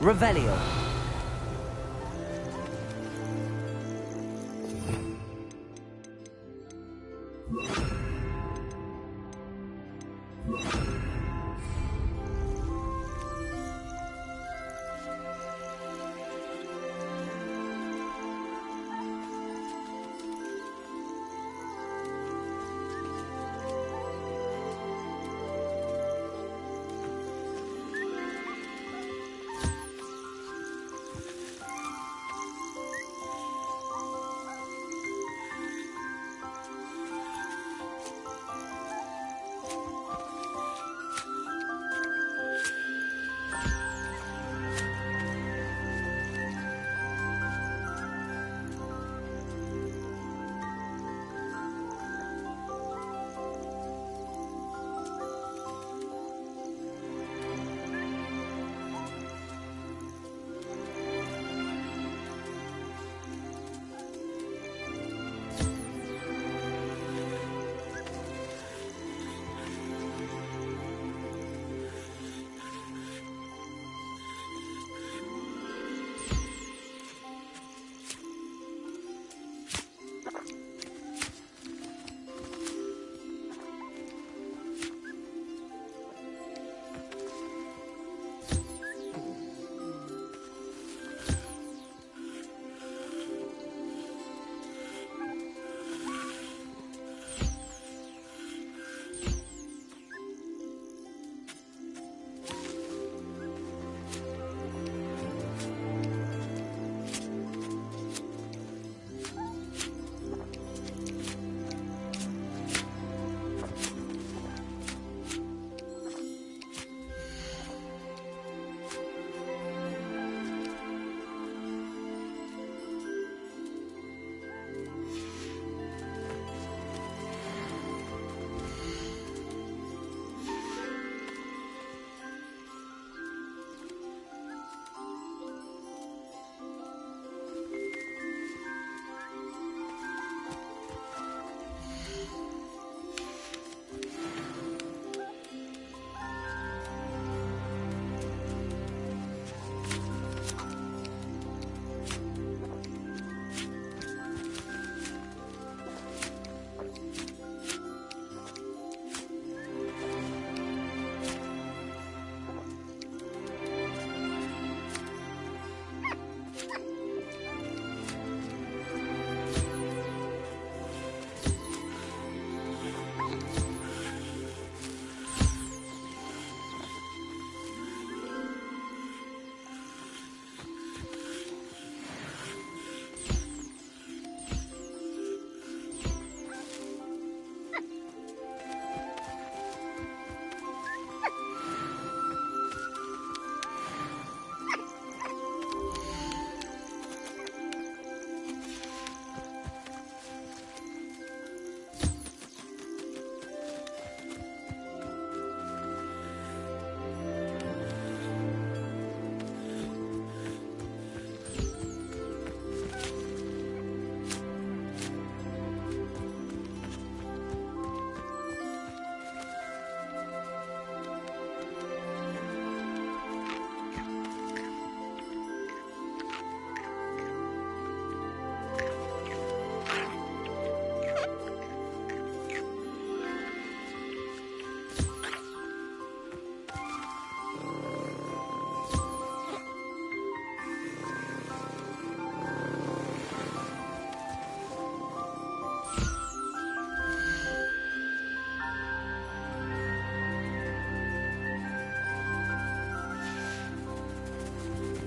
Revelio.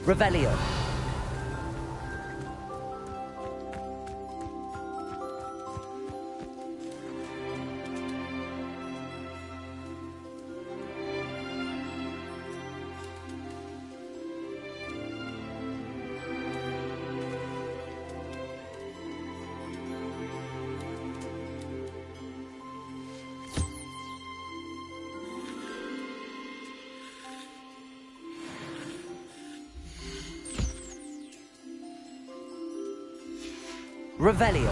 Revelio. Revelio.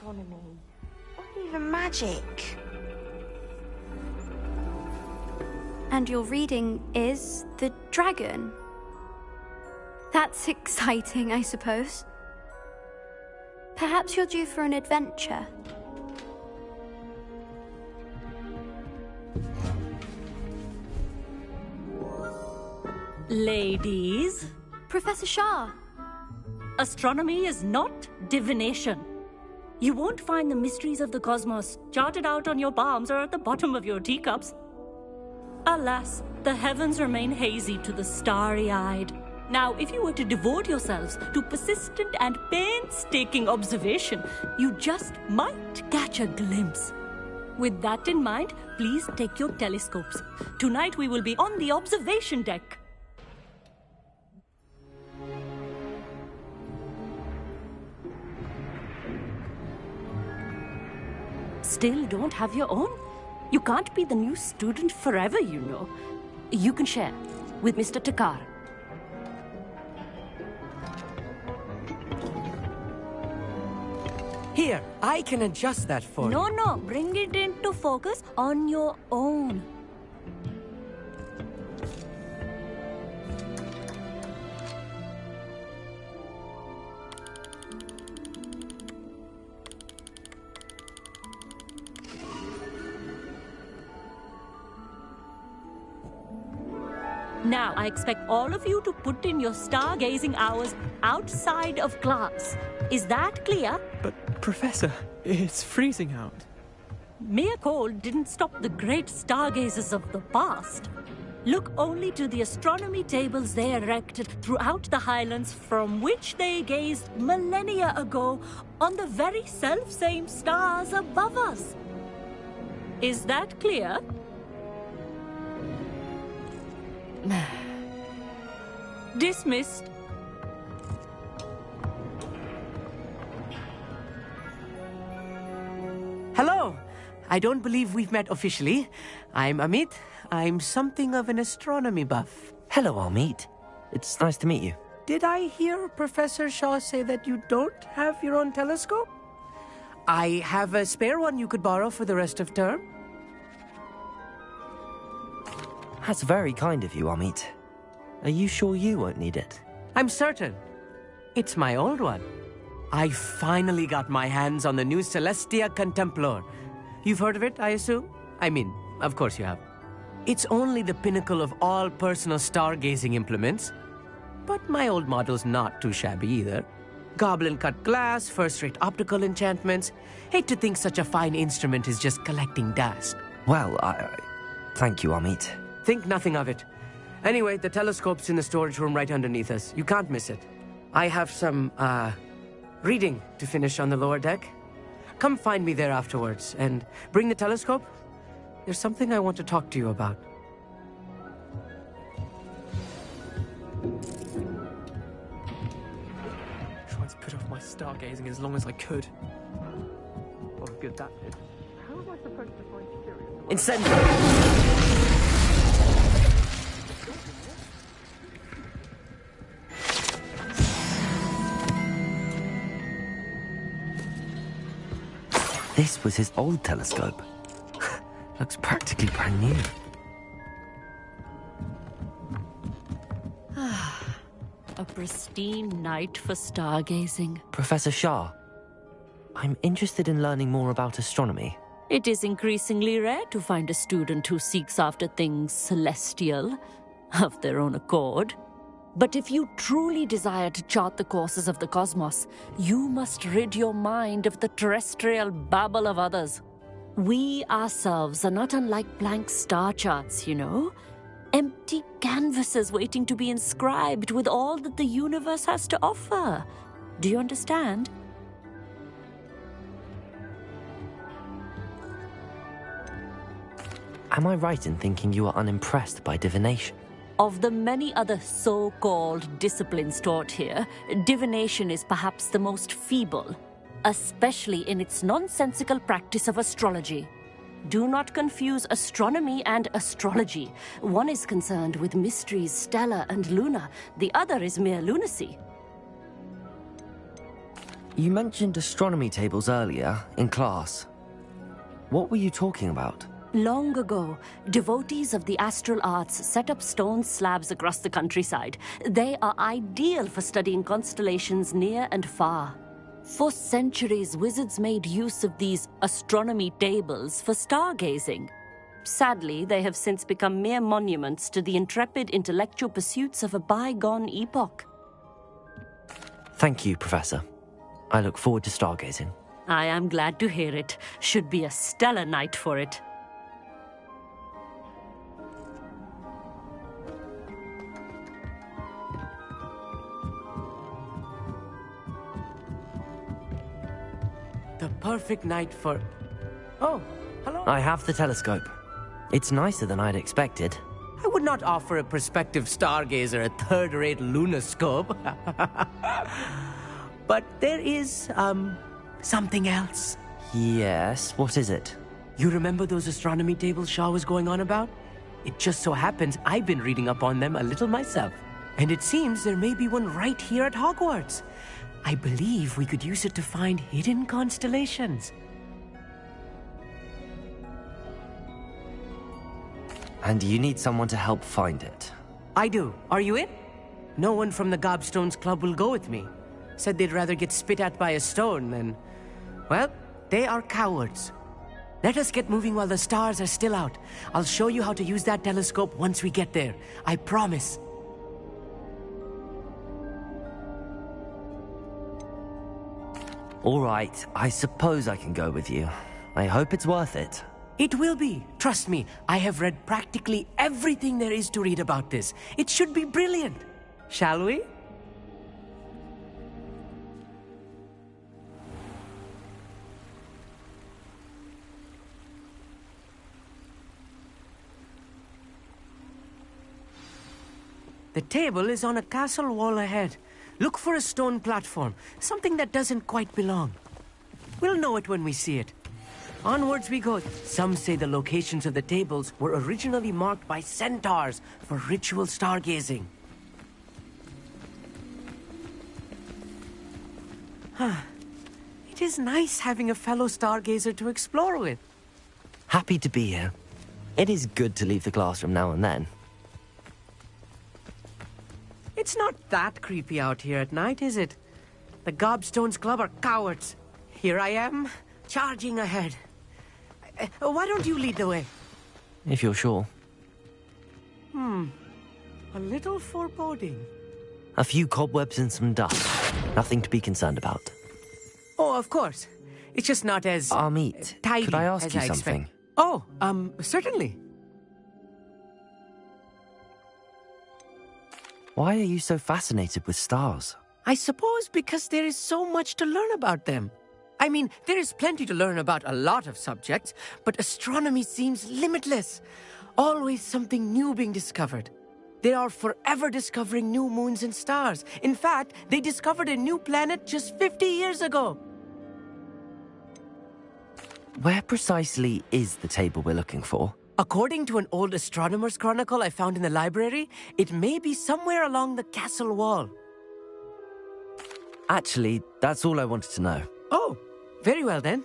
astronomy, or even magic. And your reading is the dragon. That's exciting, I suppose. Perhaps you're due for an adventure. Ladies. Professor Shah. Astronomy is not divination. You won't find the mysteries of the cosmos charted out on your palms or at the bottom of your teacups. Alas, the heavens remain hazy to the starry-eyed. Now, if you were to devote yourselves to persistent and painstaking observation, you just might catch a glimpse. With that in mind, please take your telescopes. Tonight we will be on the observation deck. Still don't have your own? You can't be the new student forever, you know. You can share with Mr. Takar. Here, I can adjust that for you. No, bring it into focus on your own. Now, I expect all of you to put in your stargazing hours outside of class. Is that clear? But, Professor, it's freezing out. Mere cold didn't stop the great stargazers of the past. Look only to the astronomy tables they erected throughout the highlands from which they gazed millennia ago on the very self-same stars above us. Is that clear? Dismissed. Hello. I don't believe we've met officially. I'm Amit. I'm something of an astronomy buff. Hello, Amit. It's nice to meet you. Did I hear Professor Shaw say that you don't have your own telescope? I have a spare one you could borrow for the rest of term. That's very kind of you, Amit. Are you sure you won't need it? I'm certain. It's my old one. I finally got my hands on the new Celestia Contemplar. You've heard of it, I assume? I mean, of course you have. It's only the pinnacle of all personal stargazing implements. But my old model's not too shabby either. Goblin-cut glass, first-rate optical enchantments. Hate to think such a fine instrument is just collecting dust. Well, thank you, Amit. Think nothing of it. Anyway, the telescope's in the storage room right underneath us. You can't miss it. I have some, reading to finish on the lower deck. Come find me there afterwards, and bring the telescope. There's something I want to talk to you about. Tried to put off my stargazing as long as I could. What a good that did. How am I supposed to find Sirius? Incendiary! This was his old telescope. Looks practically brand new. A pristine night for stargazing. Professor Shah, I'm interested in learning more about astronomy. It is increasingly rare to find a student who seeks after things celestial, of their own accord. But if you truly desire to chart the courses of the cosmos, you must rid your mind of the terrestrial babble of others. We ourselves are not unlike blank star charts, you know. Empty canvases waiting to be inscribed with all that the universe has to offer. Do you understand? Am I right in thinking you are unimpressed by divination? Of the many other so-called disciplines taught here, divination is perhaps the most feeble, especially in its nonsensical practice of astrology. Do not confuse astronomy and astrology. One is concerned with mysteries stellar and lunar, the other is mere lunacy. You mentioned astronomy tables earlier, in class. What were you talking about? Long ago, devotees of the astral arts set up stone slabs across the countryside. They are ideal for studying constellations near and far. For centuries, wizards made use of these astronomy tables for stargazing. Sadly, they have since become mere monuments to the intrepid intellectual pursuits of a bygone epoch. Thank you, Professor. I look forward to stargazing. I am glad to hear it. Should be a stellar night for it. The perfect night for... Oh, hello. I have the telescope. It's nicer than I'd expected. I would not offer a prospective stargazer a third-rate lunoscope. But there is, something else. Yes, what is it? You remember those astronomy tables Shaw was going on about? It just so happens I've been reading up on them a little myself. And it seems there may be one right here at Hogwarts. I believe we could use it to find hidden constellations. And you need someone to help find it. I do. Are you in? No one from the Gobstones Club will go with me. Said they'd rather get spit at by a stone than... Well, they are cowards. Let us get moving while the stars are still out. I'll show you how to use that telescope once we get there. I promise. All right, I suppose I can go with you. I hope it's worth it. It will be. Trust me, I have read practically everything there is to read about this. It should be brilliant. Shall we? The table is on a castle wall ahead. Look for a stone platform, something that doesn't quite belong. We'll know it when we see it. Onwards we go. Some say the locations of the tables were originally marked by centaurs for ritual stargazing. It is nice having a fellow stargazer to explore with. Happy to be here. It is good to leave the classroom now and then. It's not that creepy out here at night, is it? The Gobstones Club are cowards. Here I am, charging ahead. Why don't you lead the way? If you're sure. A little foreboding. A few cobwebs and some dust. Nothing to be concerned about. Oh, of course. It's just not as... Amit, tidy could I ask as you I something? expect. Oh, certainly. Why are you so fascinated with stars? I suppose because there is so much to learn about them. I mean, there is plenty to learn about a lot of subjects, but astronomy seems limitless. Always something new being discovered. They are forever discovering new moons and stars. In fact, they discovered a new planet just 50 years ago. Where precisely is the table we're looking for? According to an old astronomer's chronicle I found in the library, it may be somewhere along the castle wall. Actually, that's all I wanted to know. Oh, very well then.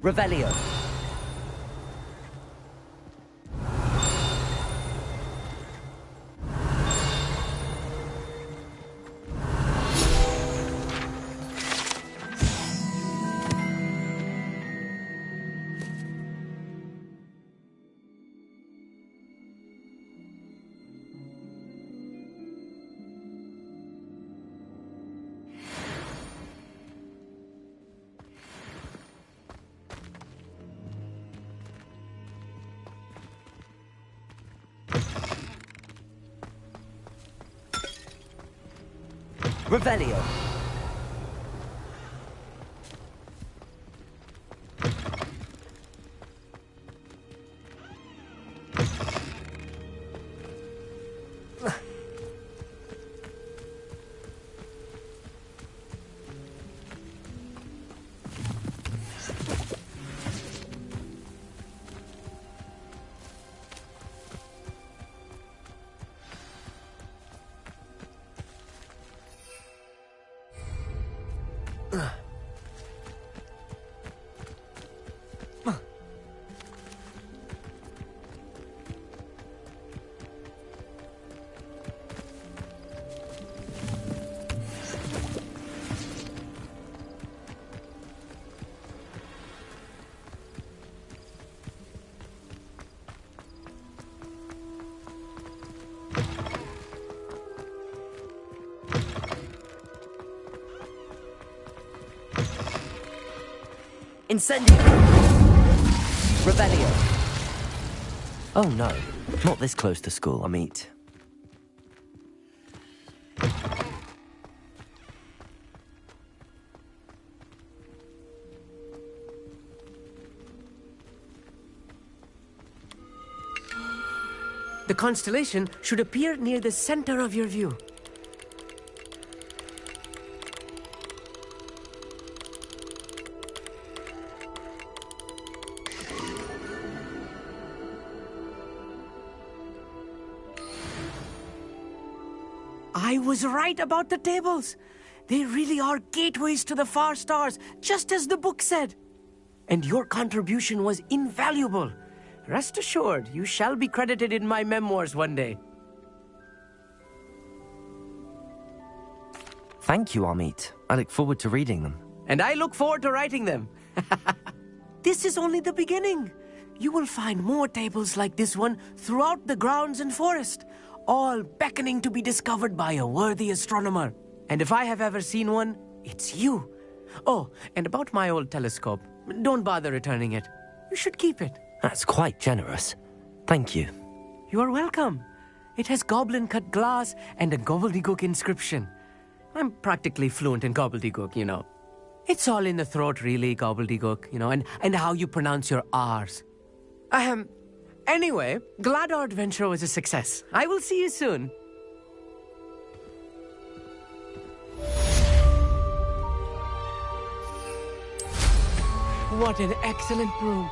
Revelio. Revelio. Incendio! Revelio! Oh no, not this close to school, Amit. The constellation should appear near the center of your view. I was right about the tables. They really are gateways to the far stars, just as the book said. And your contribution was invaluable. Rest assured, you shall be credited in my memoirs one day. Thank you, Amit. I look forward to reading them. And I look forward to writing them. This is only the beginning. You will find more tables like this one throughout the grounds and forest, all beckoning to be discovered by a worthy astronomer. And if I have ever seen one, it's you. Oh, and about my old telescope, don't bother returning it. You should keep it. That's quite generous. Thank you. You are welcome. It has goblin-cut glass and a gobbledygook inscription. I'm practically fluent in gobbledygook, you know. It's all in the throat, really, gobbledygook, you know, and how you pronounce your R's. Anyway, glad our adventure was a success. I will see you soon. What an excellent broom.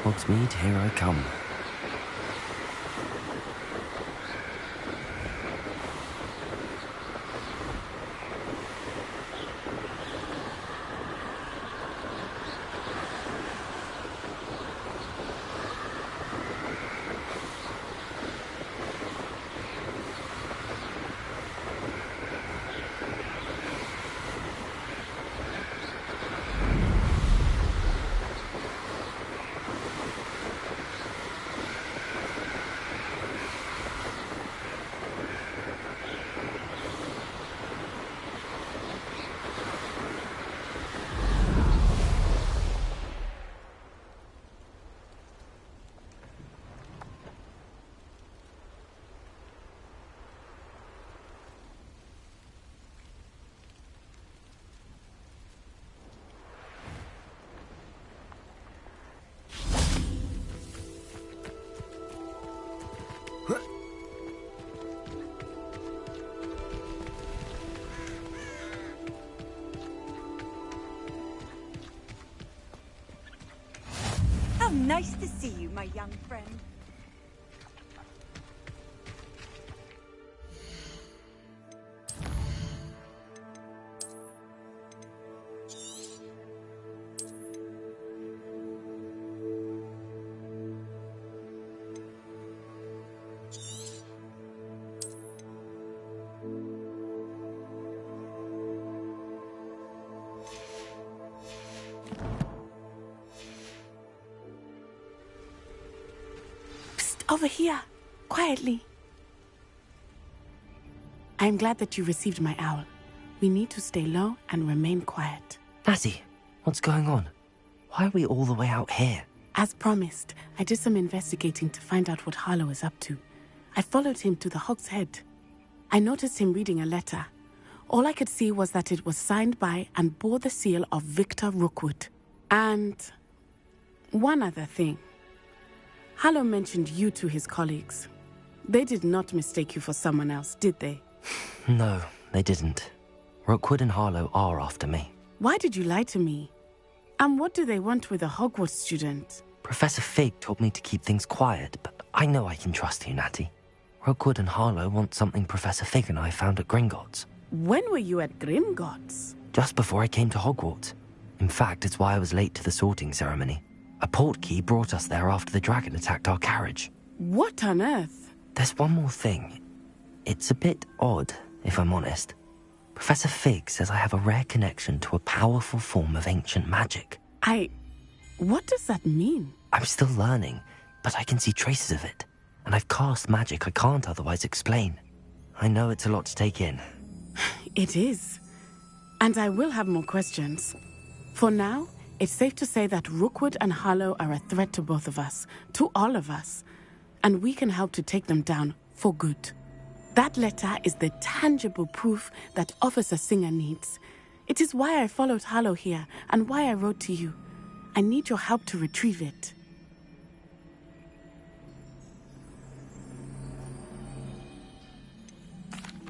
Hogsmeade, here I come. Nice to see you, my young friend. Over here, quietly. I am glad that you received my owl. We need to stay low and remain quiet. Natty, what's going on? Why are we all the way out here? As promised, I did some investigating to find out what Harlow is up to. I followed him to the Hog's Head. I noticed him reading a letter. All I could see was that it was signed by and bore the seal of Victor Rookwood. And one other thing. Harlow mentioned you to his colleagues. They did not mistake you for someone else, did they? No, they didn't. Rookwood and Harlow are after me. Why did you lie to me? And what do they want with a Hogwarts student? Professor Fig told me to keep things quiet, but I know I can trust you, Natty. Rookwood and Harlow want something Professor Fig and I found at Gringotts. When were you at Gringotts? Just before I came to Hogwarts. In fact, it's why I was late to the sorting ceremony. A portkey brought us there after the dragon attacked our carriage. What on earth? There's one more thing. It's a bit odd, if I'm honest. Professor Fig says I have a rare connection to a powerful form of ancient magic. What does that mean? I'm still learning, but I can see traces of it. And I've cast magic I can't otherwise explain. I know it's a lot to take in. It is. And I will have more questions. For now, it's safe to say that Rookwood and Harlow are a threat to both of us, to all of us, and we can help to take them down for good. That letter is the tangible proof that Officer Singer needs. It is why I followed Harlow here and why I wrote to you. I need your help to retrieve it.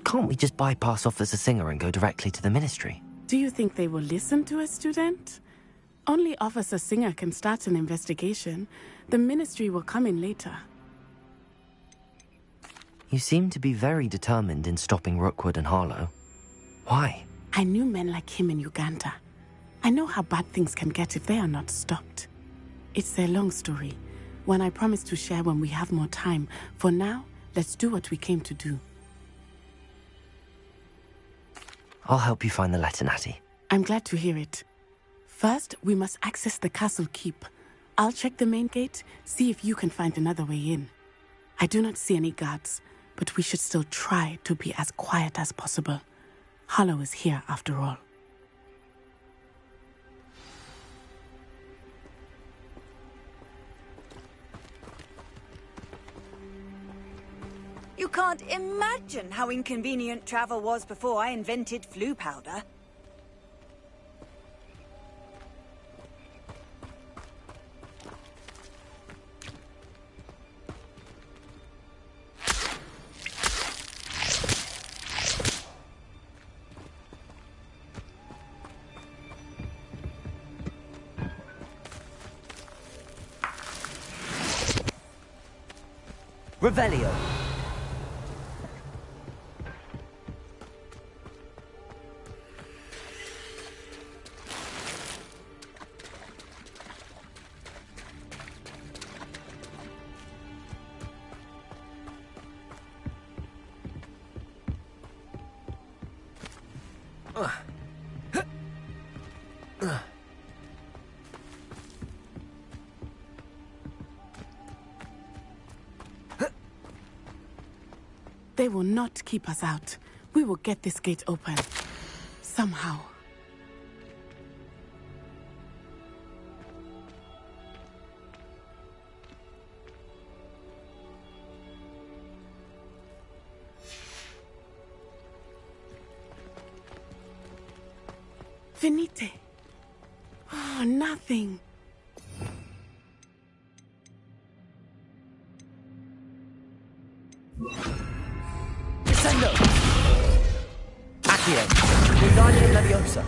Can't we just bypass Officer Singer and go directly to the Ministry? Do you think they will listen to a student? Only Officer Singer can start an investigation. The Ministry will come in later. You seem to be very determined in stopping Rookwood and Harlow. Why? I knew men like him in Uganda. I know how bad things can get if they are not stopped. It's a long story, one I promise to share when we have more time. For now, let's do what we came to do. I'll help you find the letter, Natty. I'm glad to hear it. First, we must access the castle keep. I'll check the main gate, see if you can find another way in. I do not see any guards, but we should still try to be as quiet as possible. Harlow is here after all. You can't imagine how inconvenient travel was before I invented flu powder. Revelio. They will not keep us out. We will get this gate open. Somehow. Venite. Oh, nothing. Descendo! Accio! Wingardium Leviosa!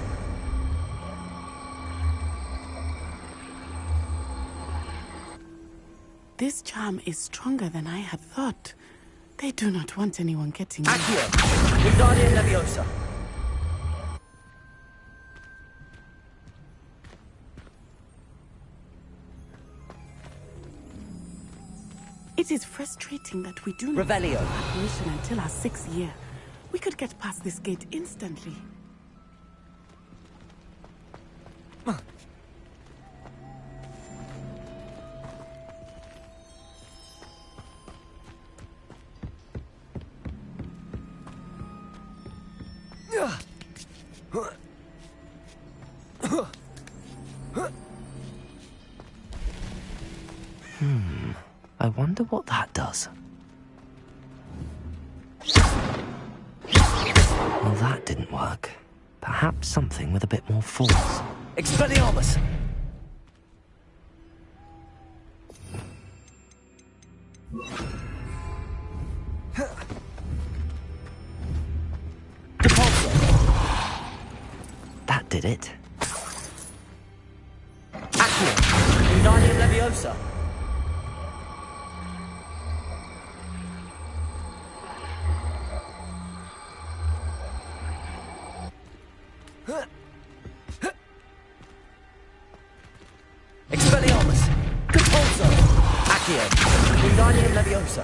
This charm is stronger than I had thought. They do not want anyone getting in. Accio! Wingardium Leviosa! It is frustrating that we do not Revelio. have permission until our 6th year. We could get past this gate instantly. I wonder what that does. Well, that didn't work. Perhaps something with a bit more force. Expelliarmus! That did it. Accio! Wingardium Leviosa! Expelliarmus! Compulso! Accio! Wingardium Leviosa!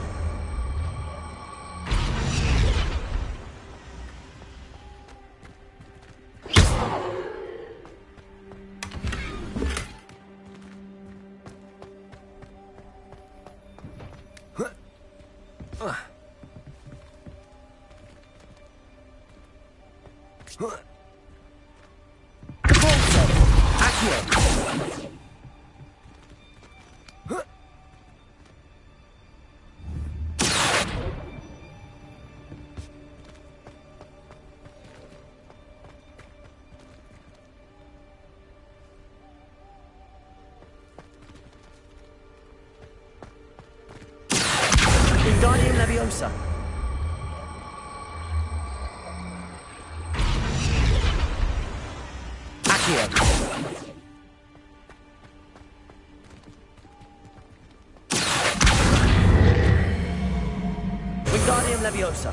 Compulso! Accio! Wingardium Leviosa! Accio! Wingardium Leviosa!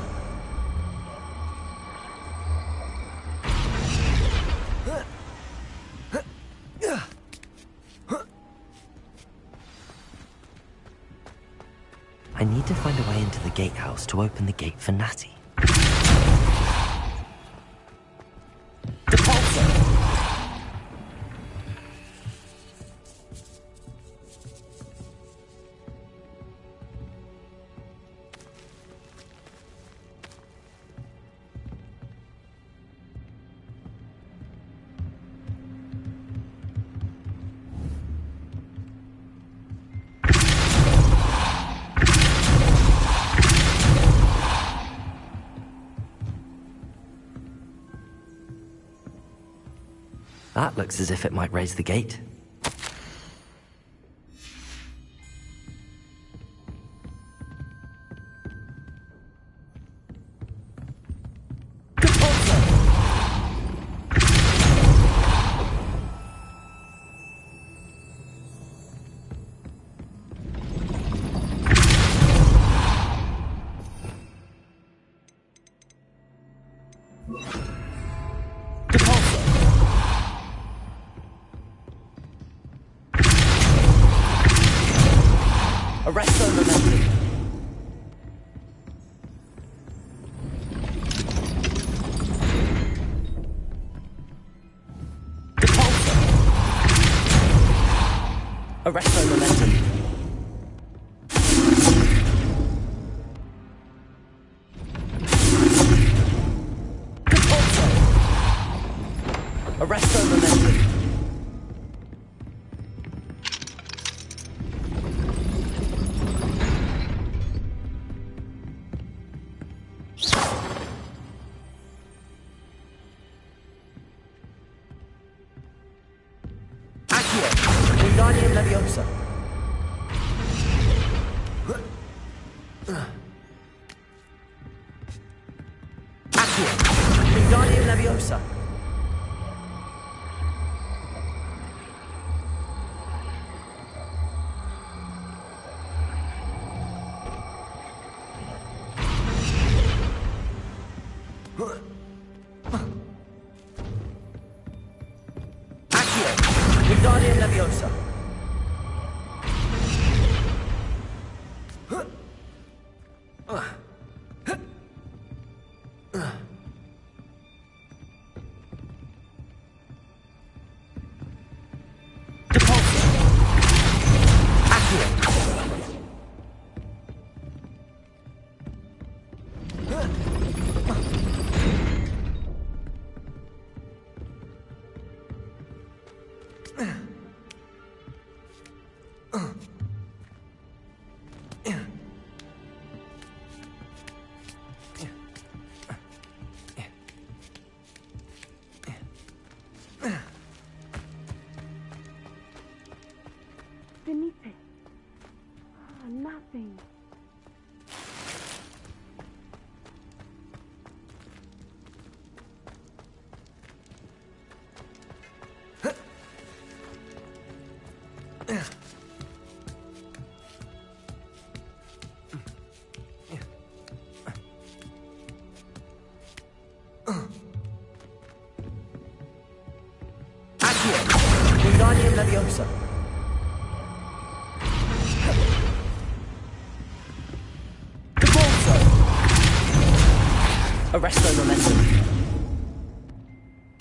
I need to find a way into the gatehouse to open the gate for Natty. That looks as if it might raise the gate. Arresto Momentum! Arresto Momentum! Arresto Momentum! Wingardium Leviosa! Accio! Wingardium Leviosa! Wingardium Leviosa. Beneath it. Oh, nothing. Wingardium Leviosa. Arresto Momentum.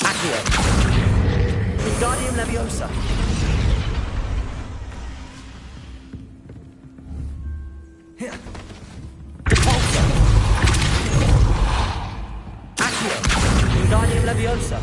Accio. Wingardium Leviosa. Depulso. Accio. Wingardium Leviosa.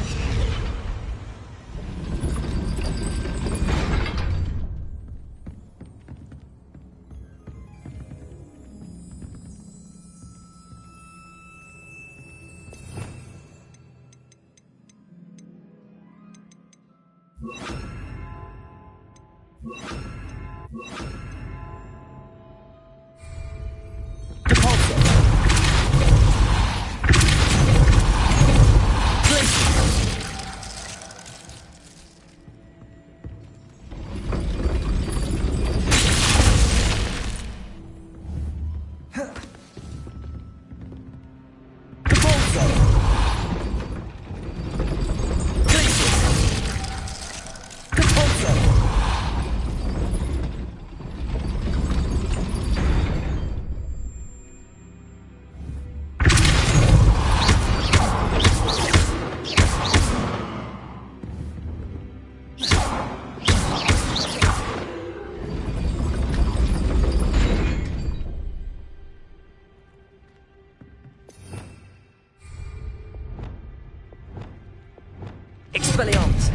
Expelliarmus.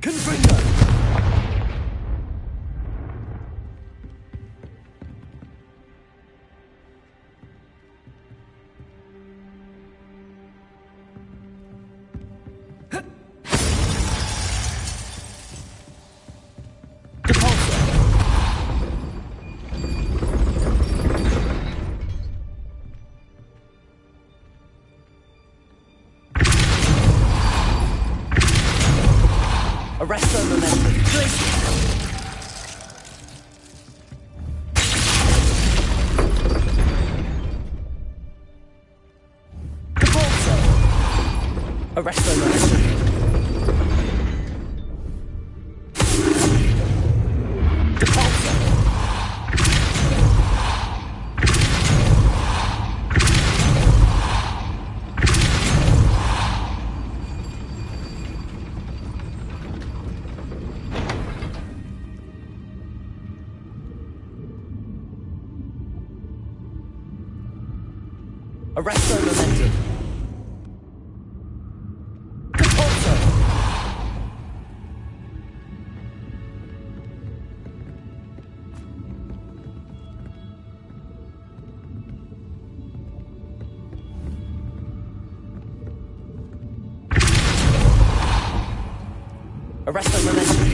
Confringo. Arresto Momentum. Depulso. Arresto Momentum. Depulso. Arresto Momentum. Depulso. Arresto Momentum.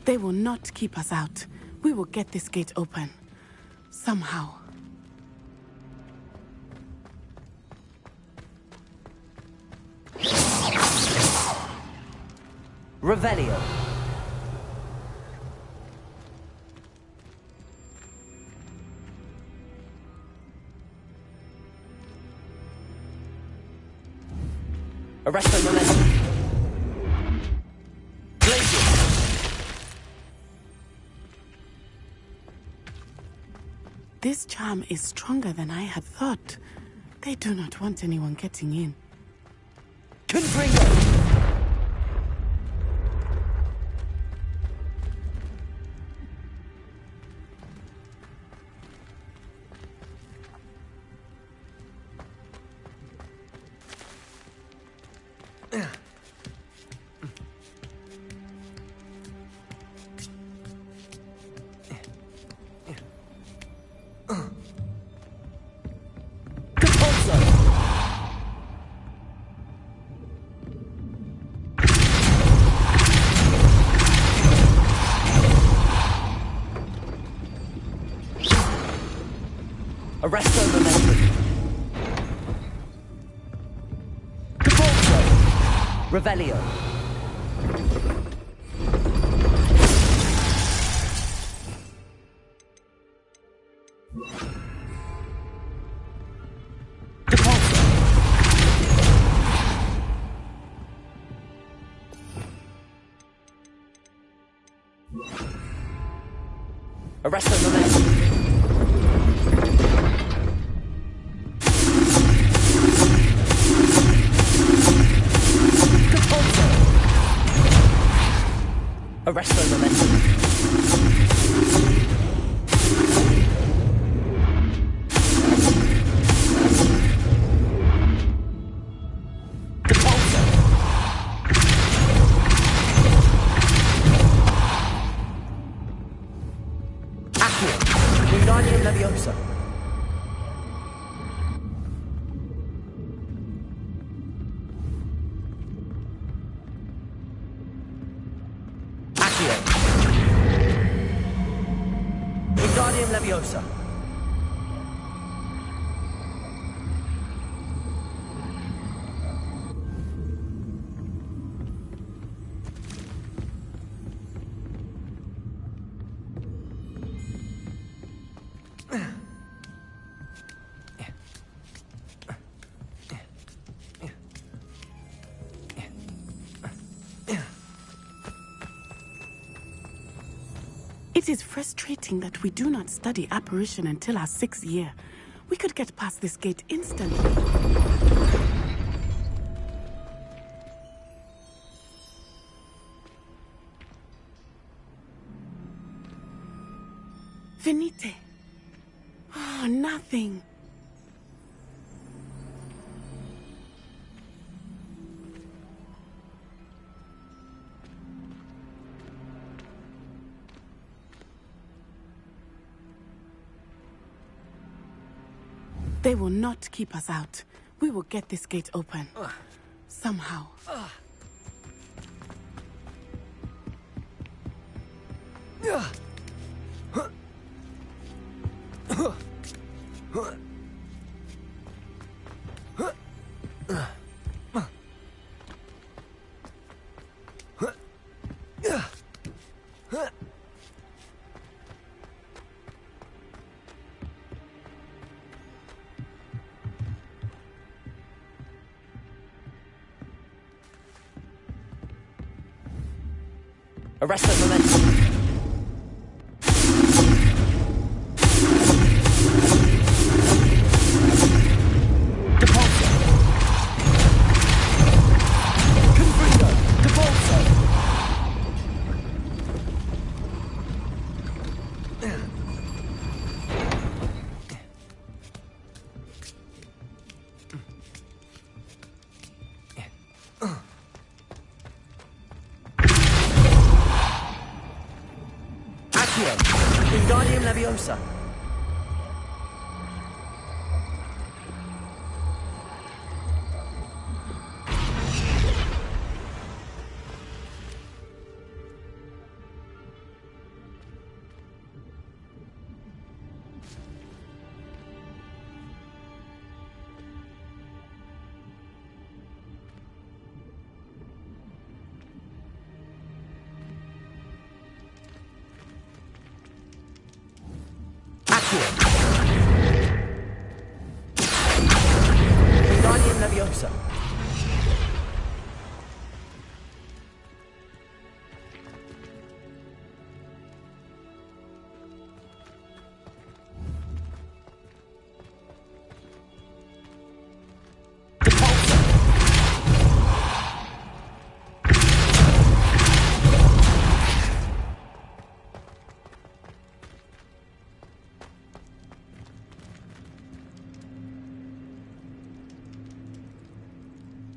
They will not keep us out. We will get this gate open. Somehow. Revelio. Arresto momentum. This charm is stronger than I had thought. They do not want anyone getting in. Confringo! Arresto momentum. Caporzo. Revelio. Caporzo. Arresto momentum. Arresto momentum. Depulso. Accio. Wingardium Leviosa. Wingardium Leviosa. It is frustrating that we do not study apparition until our 6th year. We could get past this gate instantly. Venite. Oh, nothing. They will not keep us out. We will get this gate open. Somehow. Arresto momentum. Depulso. Confringo. Depulso. Wingardium Leviosa. Accio.